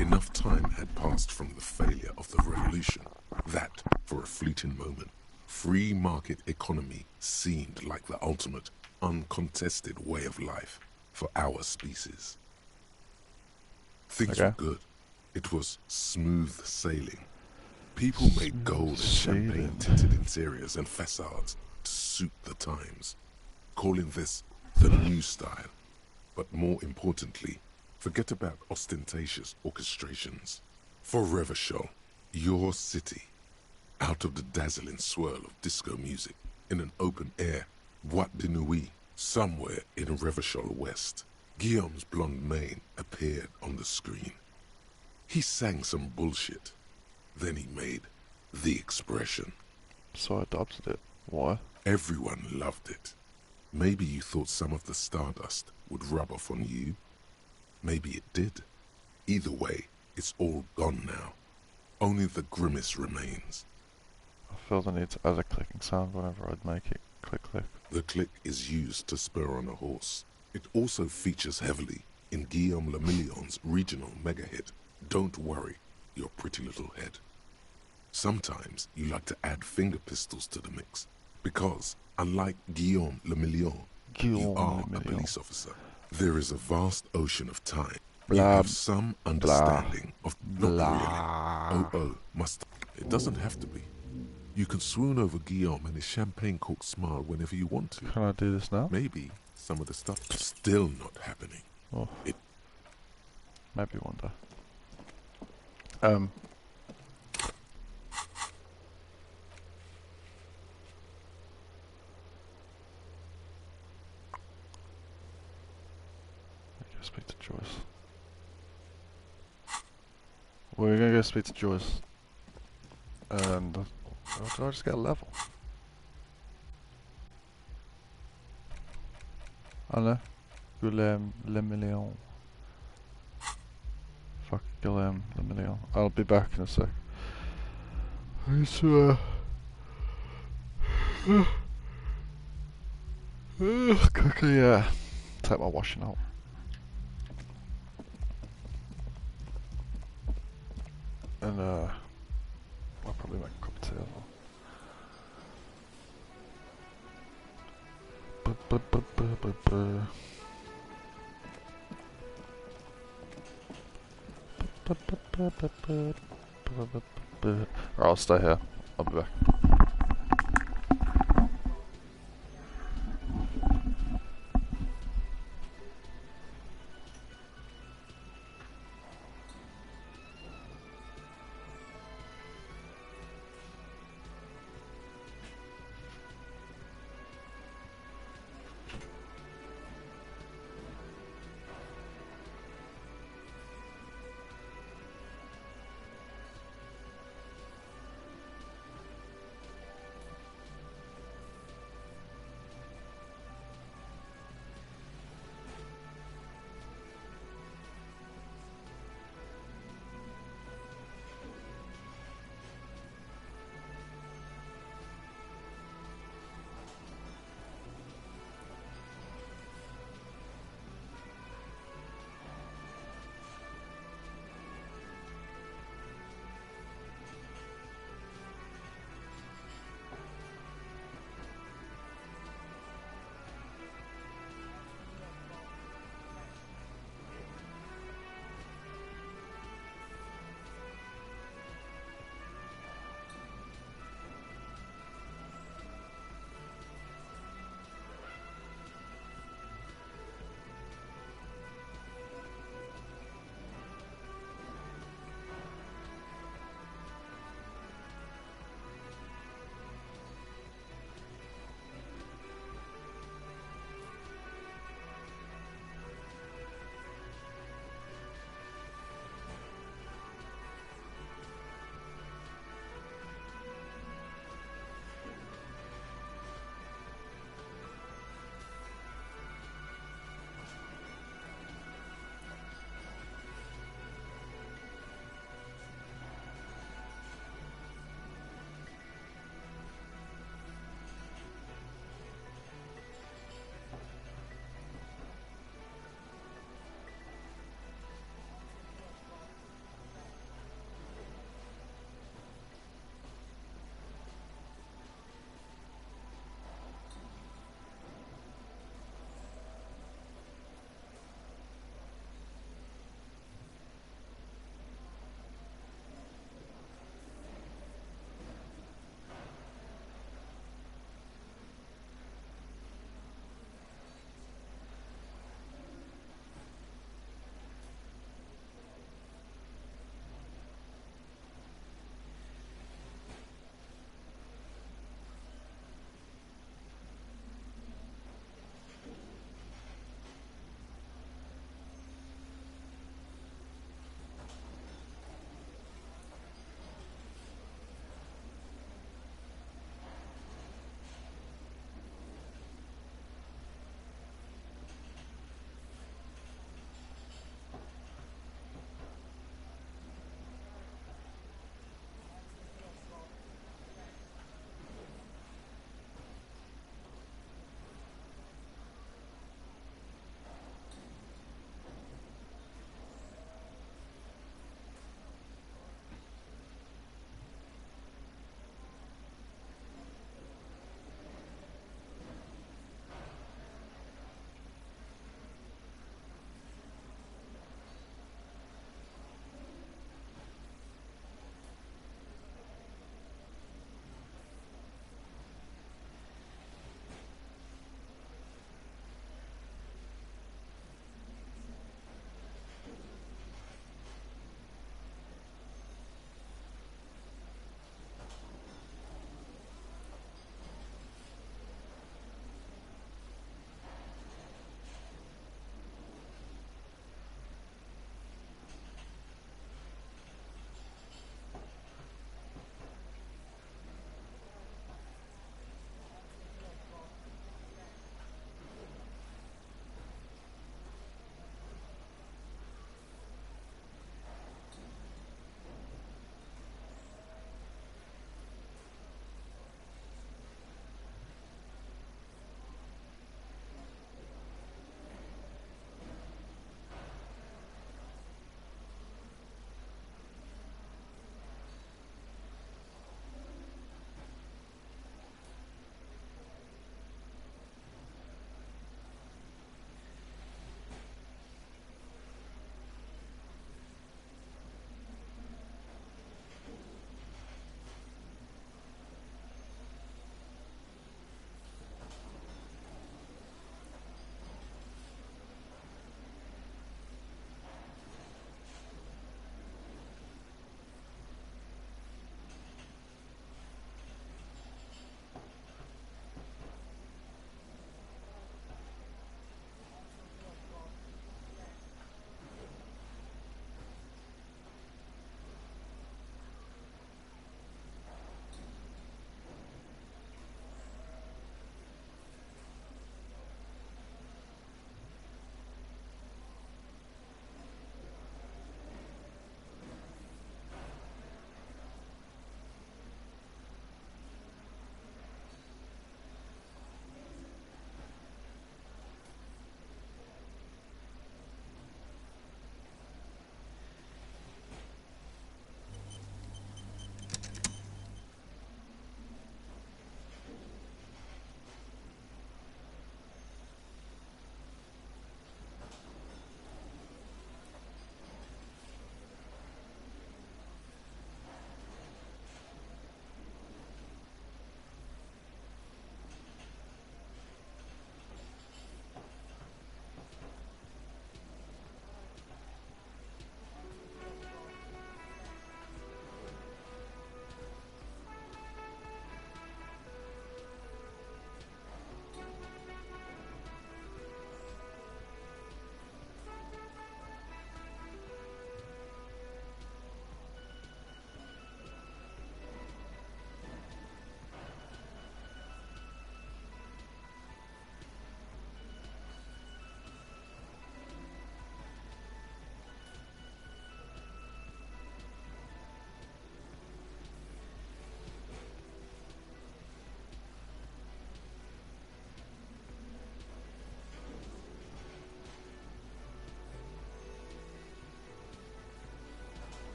Enough time had passed from the failure of the revolution that, for a fleeting moment, free market economy seemed like the ultimate, uncontested way of life for our species. Things were good. It was smooth sailing. People made gold and champagne-tinted interiors and facades to suit the times, calling this the new style. But more importantly, forget about ostentatious orchestrations. For Revachol, your city, out of the dazzling swirl of disco music, in an open-air Boîte de Nuit, somewhere in Revachol West, Guillaume's blonde mane appeared on the screen. He sang some bullshit. Then he made the expression. So I adopted it. Why? Everyone loved it. Maybe you thought some of the stardust would rub off on you. Maybe it did. Either way, it's all gone now. Only the grimace remains. I feel the need to add a clicking sound whenever I'd make it. Click, click. The click is used to spur on a horse. It also features heavily in Guillaume Lemillion's regional mega hit, Don't Worry, Your Pretty Little Head. Sometimes you like to add finger pistols to the mix, because, unlike Guillaume Lemillion, you are a police officer. There is a vast ocean of time. You have some understanding of not really. Oh, must. It doesn't have to be. You can swoon over Guillaume and his champagne-corked smile whenever you want to. Can I do this now? Maybe some of the stuff is still not happening. Oh. Maybe one day. Go speak to Joyce. We're gonna go speak to Joyce. And did I just get a level? I know. Guillaume Lemillion. Fuck Guillaume Lemillion. I'll be back in a sec. I need to quickly take my washing out. And I'll probably make a cup of tea as well. Alright, I'll stay here. I'll be back.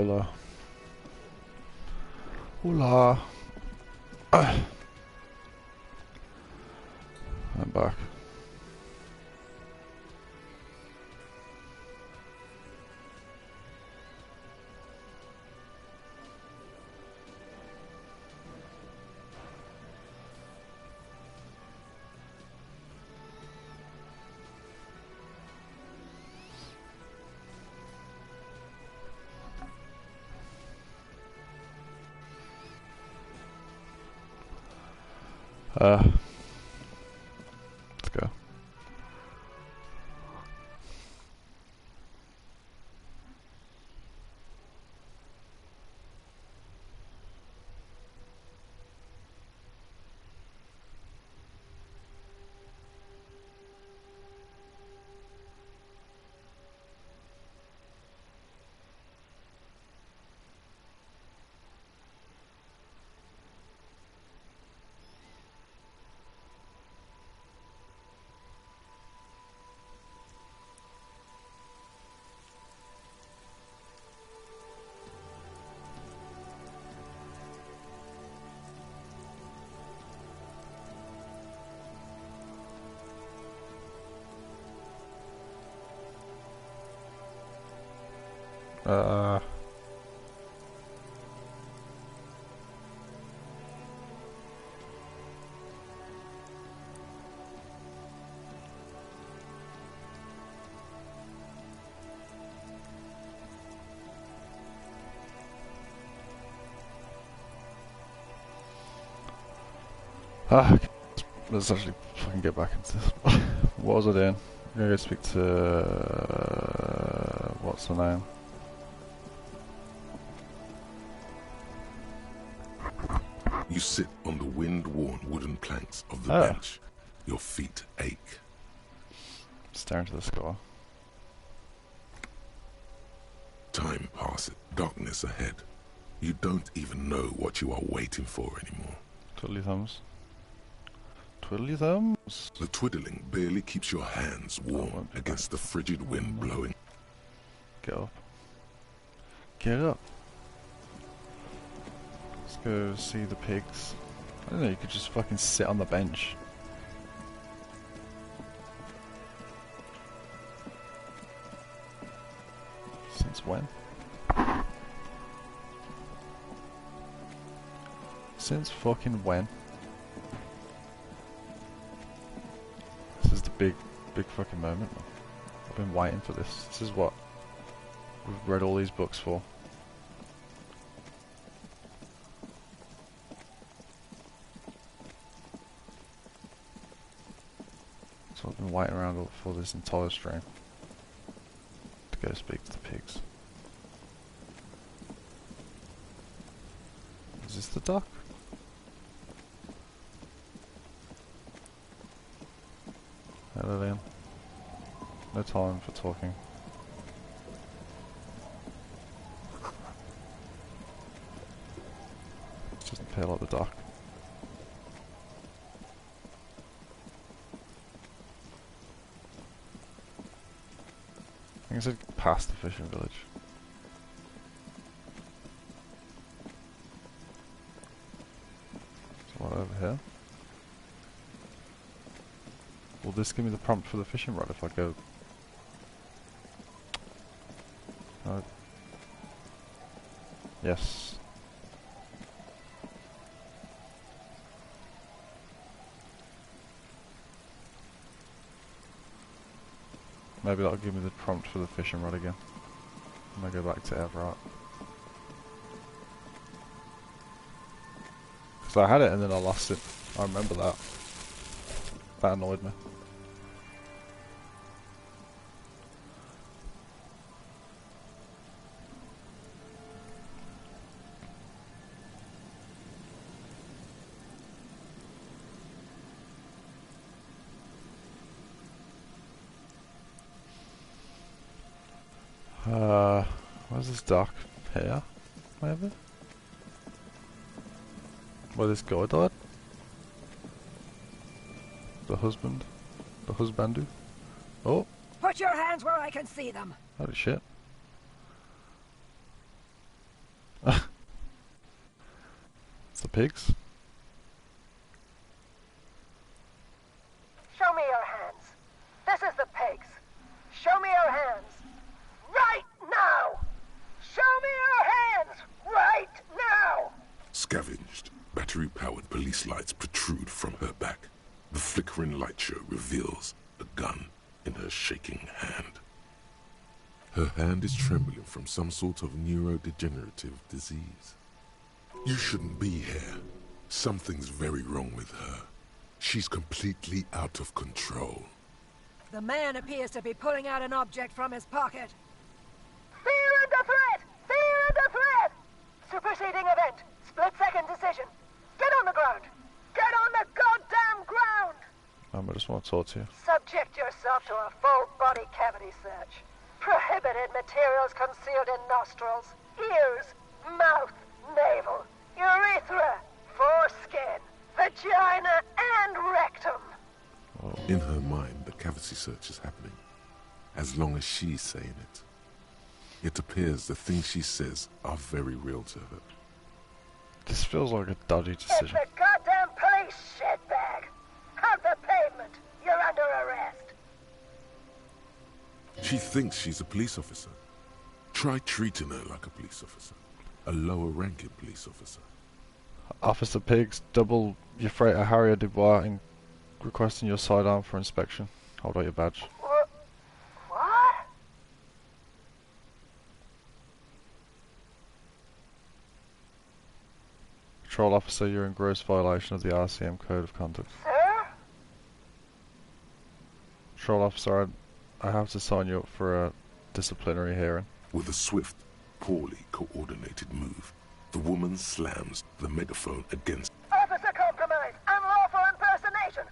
Hola. Hola. I'm back. Let's go. Let's actually fucking get back into this. What was I doing? I'm gonna go speak to what's the name? You sit on the wind-worn wooden planks of the bench. Your feet ache. Staring to the sky. Time passes. Darkness ahead. You don't even know what you are waiting for anymore. Twiddly thumbs. Twiddly thumbs. The twiddling barely keeps your hands warm against the frigid wind blowing. Get up. Get up. Let's go see the pigs. I don't know, you could just fucking sit on the bench. Since when? Since fucking when? This is the big fucking moment. I've been waiting for this. This is what we've read all these books for. So I've been waiting around for this entire stream to go speak to the pigs. Is this the duck? Hello, Liam. No time for talking. It doesn't appear like the duck. I think I said past the fishing village. So what over here? Will this give me the prompt for the fishing rod if I go? Yes. Maybe that'll give me the prompt for the fishing rod again. And I go back to Everett. Because I had it and then I lost it. I remember that. That annoyed me. Where's this dock? Here? Maybe? Where this guy died? The husband? The husbandu? Oh! Put your hands where I can see them! Holy shit. pigs? Show me your hands. This is the pigs. Show me your hands. Right now! Show me your hands! Right now! Scavenged, battery-powered police lights protrude from her back. The flickering light show reveals a gun in her shaking hand. Her hand is trembling from some sort of neurodegenerative disease. You shouldn't be here. Something's very wrong with her. She's completely out of control. The man appears to be pulling out an object from his pocket. Fear under threat! Fear under threat! Superseding event. Split-second decision. Get on the ground! Get on the goddamn ground! I just want to talk to you. Subject yourself to a full body cavity search. Prohibited materials concealed in nostrils, ears, mouth, navel, urethra, foreskin, vagina, and rectum. Oh. In her mind, the cavity search is happening, as long as she's saying it. It appears the things she says are very real to her. This feels like a dodgy It's decision. the goddamn police shitbag! Hug the pavement! You're under arrest! She thinks she's a police officer. Try treating her like a police officer. A lower-ranking police officer. Officer Pigs, double your freighter Harrier Dubois and requesting your sidearm for inspection. Hold out your badge. What? Patrol officer, you're in gross violation of the RCM Code of Conduct. Sir? Patrol officer, I have to sign you up for a disciplinary hearing. With a swift, poorly coordinated move, the woman slams the megaphone against. Officer compromise! Unlawful impersonation!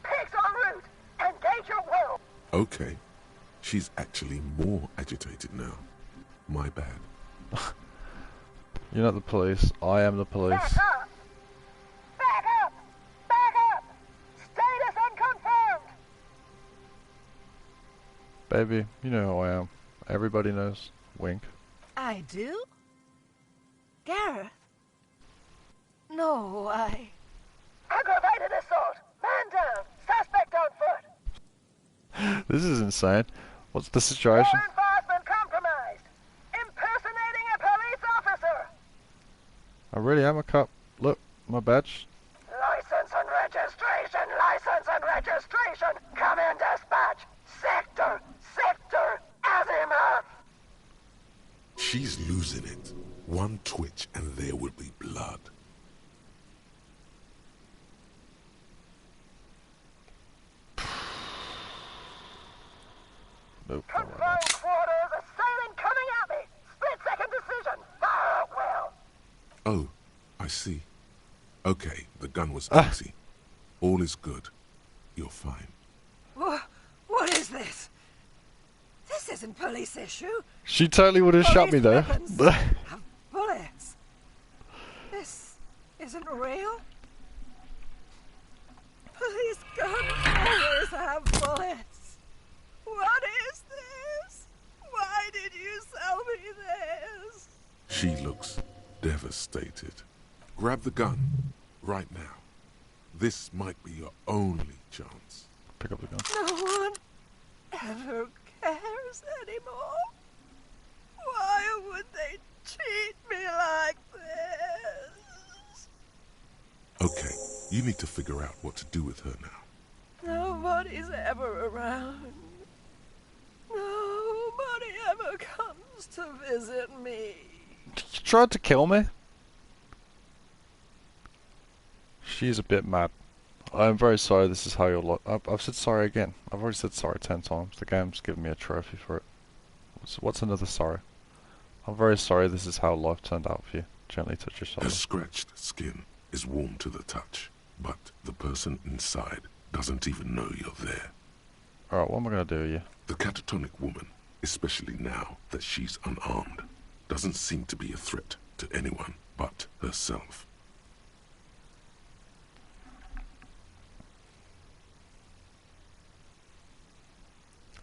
Pigs en route! Engage your will! Okay, she's actually more agitated now. My bad. You're not the police, I am the police. Back up! Back up! Back up! Status unconfirmed! Baby, you know who I am. Everybody knows. Wink. I do? Gareth? No, I... Aggravated assault! Man down! Suspect on foot! This is insane. What's the situation? Law enforcement compromised! Impersonating a police officer! I really am a cop. Look, my badge. License and registration! License and registration! Come in, dispatch! Sector! Sector! Azimuth! She's losing it. One twitch and there will be blood. Nope. Confirmed quarters! Assailant coming at me! Split-second decision! Fire at will! Oh, I see. Okay, the gun was empty. All is good. You're fine. What is this? This isn't police issue. She totally would have shot me there. Weapons have bullets. This isn't real. Police guns always have bullets. What is this? Why did you sell me this? She looks devastated. Grab the gun right now. This might be your only chance. Pick up the gun. No one ever cares anymore. Why would they treat me like this? Okay, you need to figure out what to do with her now. Nobody's ever around. Nobody ever comes to visit me. You tried to kill me? She's a bit mad. I'm very sorry this is how you'll look. I've said sorry again. I've already said sorry 10 times. The game's given me a trophy for it. What's another sorry? I'm very sorry this is how life turned out for you. Gently touch your Her shoulder. scratched skin is warm to the touch, but the person inside doesn't even know you're there. Alright, what am I going to do with you? The catatonic woman, especially now that she's unarmed, doesn't seem to be a threat to anyone but herself.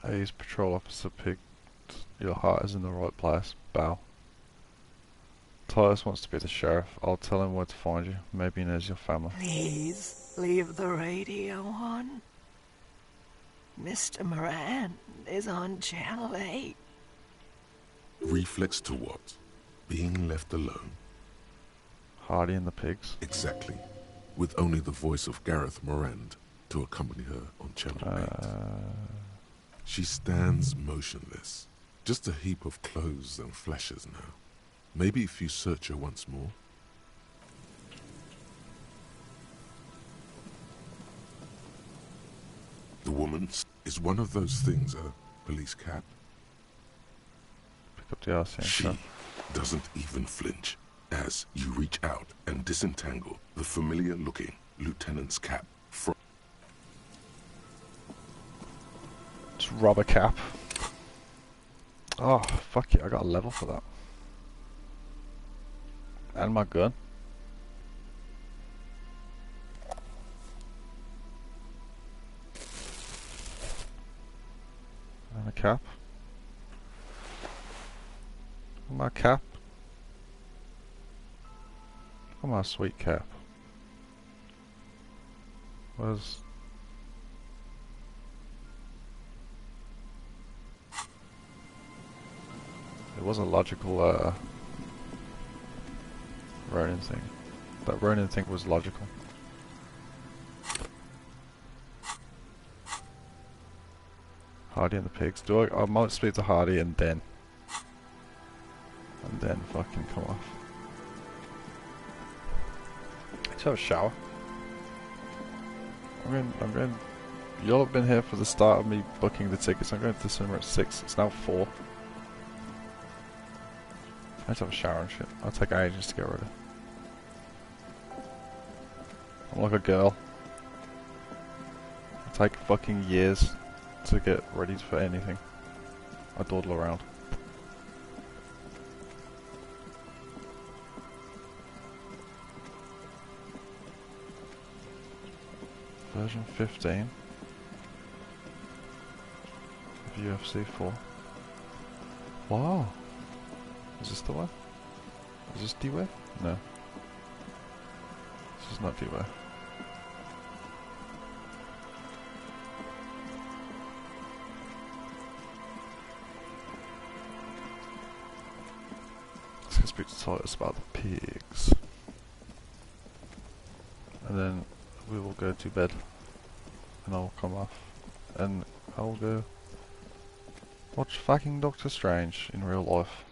A's Patrol Officer Pig. Your heart is in the right place. Bow. Titus wants to be the sheriff. I'll tell him where to find you. Maybe he knows your family. Please leave the radio on. Mr. Moran is on Channel 8. Reflex to what? Being left alone? Hardy and the pigs. Exactly. With only the voice of Gareth Morand to accompany her on Channel 8. She stands motionless. Just a heap of clothes and flashes now. Maybe if you search her once more. The woman's is one of those things, a police cap. Pick up the RC. She doesn't even flinch as you reach out and disentangle the familiar-looking lieutenant's cap from... It's rubber cap. Oh, fuck it, I got a level for that. And my gun. And a cap. And my cap. Oh, my sweet cap. Where's... It was a logical, Ronin thing. That Ronin thing was logical. Hardy and the pigs. I might speak to Hardy and then fucking come off. Let's have a shower. I'm going. Y'all have been here for the start of me booking the tickets. I'm going to the cinema at 6. It's now 4. I just have a shower and shit. I'll take ages to get ready. I'm like a girl. I take fucking years to get ready for anything. I dawdle around. Version 15 of UFC 4. Wow. Is this the way? Is this D-way? No. This is not D-way. Let's go speak to Titus about the pigs. And then we will go to bed. And I'll come off. And I'll go watch fucking Doctor Strange in real life.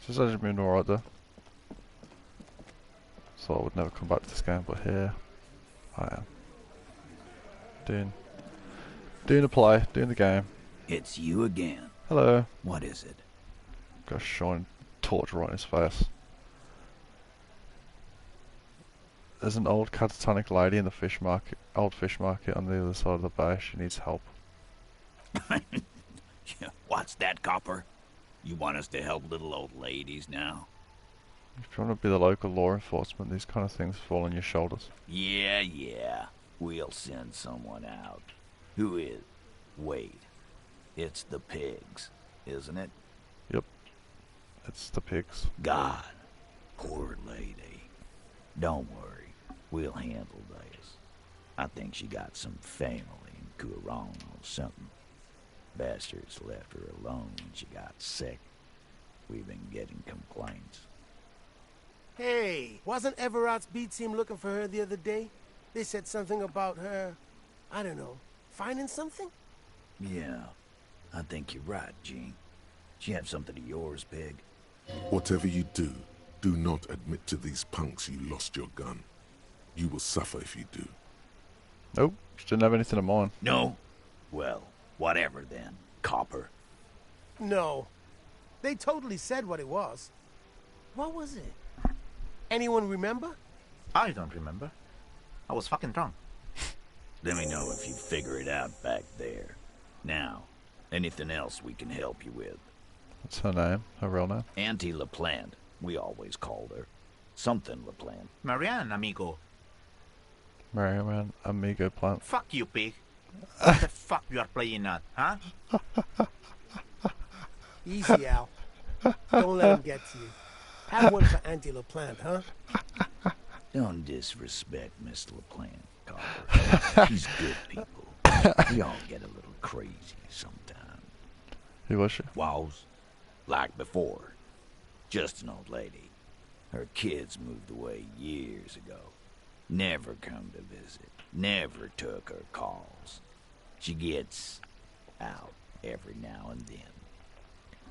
This has actually been alright though. So I would never come back to this game, but here I am. Doing the play, doing the game. It's you again. Hello. What is it? Got a shining torch right in his face. There's an old catatonic lady in the fish market, old fish market on the other side of the bay. She needs help. What's that, Copper? You want us to help little old ladies now? If you want to be the local law enforcement, these kind of things fall on your shoulders. Yeah. We'll send someone out. Who is? Wait. It's the pigs, isn't it? Yep. It's the pigs. God. Poor lady. Don't worry. We'll handle this. I think she got some family in Kurong or something. Bastards left her alone when she got sick. We've been getting complaints. Hey, wasn't Everard's B team looking for her the other day? They said something about her, I don't know, finding something? Yeah, I think you're right, Gene. She have something of yours, Pig? Whatever you do, do not admit to these punks you lost your gun. You will suffer if you do. Nope, she didn't have anything of mine. No? Well, whatever then, Copper. No. They totally said what it was. What was it? Anyone remember? I don't remember. I was fucking drunk. Let me know if you figure it out back there. Now, anything else we can help you with? What's her name? Her real name? Auntie LaPlante. We always called her. Something LaPlante. Marianne, amigo. Marianne, amigo plant. Fuck you, Pig. What the fuck you are playing at, huh? Easy, Al. Don't let him get to you. Have one for Auntie LaPlante, huh? Don't disrespect Miss LaPlante, Carver. She's good people. We all get a little crazy sometimes. Who was she? Was. Like before. Just an old lady. Her kids moved away years ago. Never come to visit. Never took her calls. She gets out every now and then.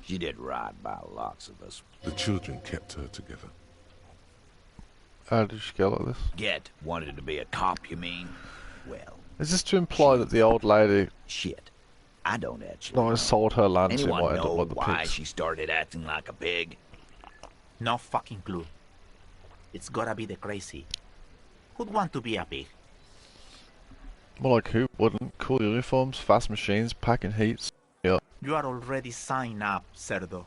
She did right by lots of us. The children kept her together. How did she get like this? Wanted to be a cop, you mean? Well... Is this to imply that the old lady... Shit. I don't actually not only sold her land, she Anyone might end up know like the why pigs? she started acting like a pig? No fucking clue. It's gotta be the crazy. Who'd want to be a pig? More like who wouldn't? Cool uniforms, fast machines, packing heats. Yeah. You are already signed up, Cerdo.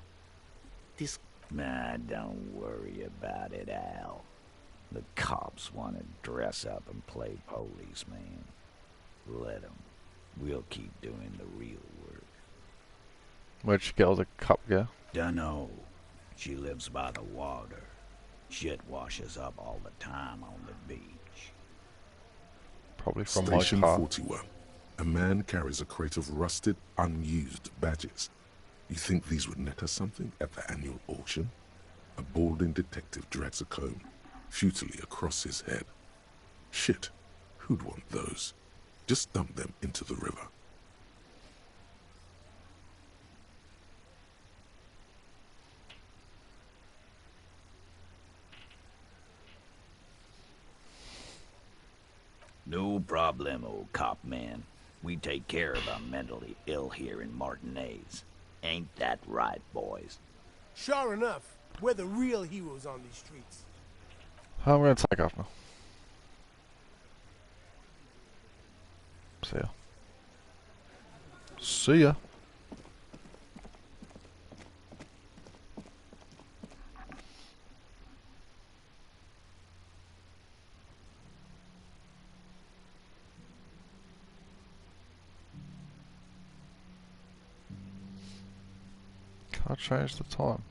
This... Nah, don't worry about it, Al. The cops want to dress up and play policeman. Let them. We'll keep doing the real work. Where'd she get all the cop gear? Dunno. She lives by the water. Shit washes up all the time on the beach. Probably from Station my car. 41. A man carries a crate of rusted, unused badges. You think these would net us something at the annual auction? A balding detective drags a comb futilely across his head. Shit, who'd want those? Just dump them into the river. No problemo, cop man. We take care of the mentally ill here in Martinez. Ain't that right, boys? Sure enough, we're the real heroes on these streets. I'm gonna take off now. See ya. See ya. Can't change the time.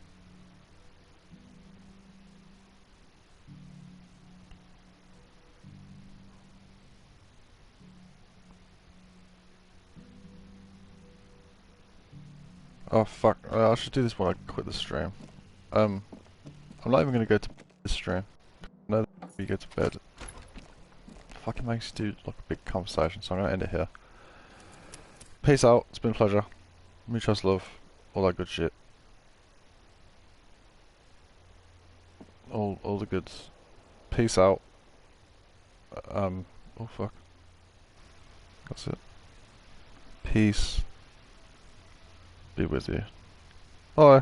Oh fuck, I should do this when I quit the stream. I'm not even gonna go to this stream. No, you go to bed. Fucking makes you do like a big conversation, so I'm gonna end it here. Peace out, it's been a pleasure. Muchos love, all that good shit. All the goods. Peace out. Oh fuck. That's it. Peace be with you. Bye.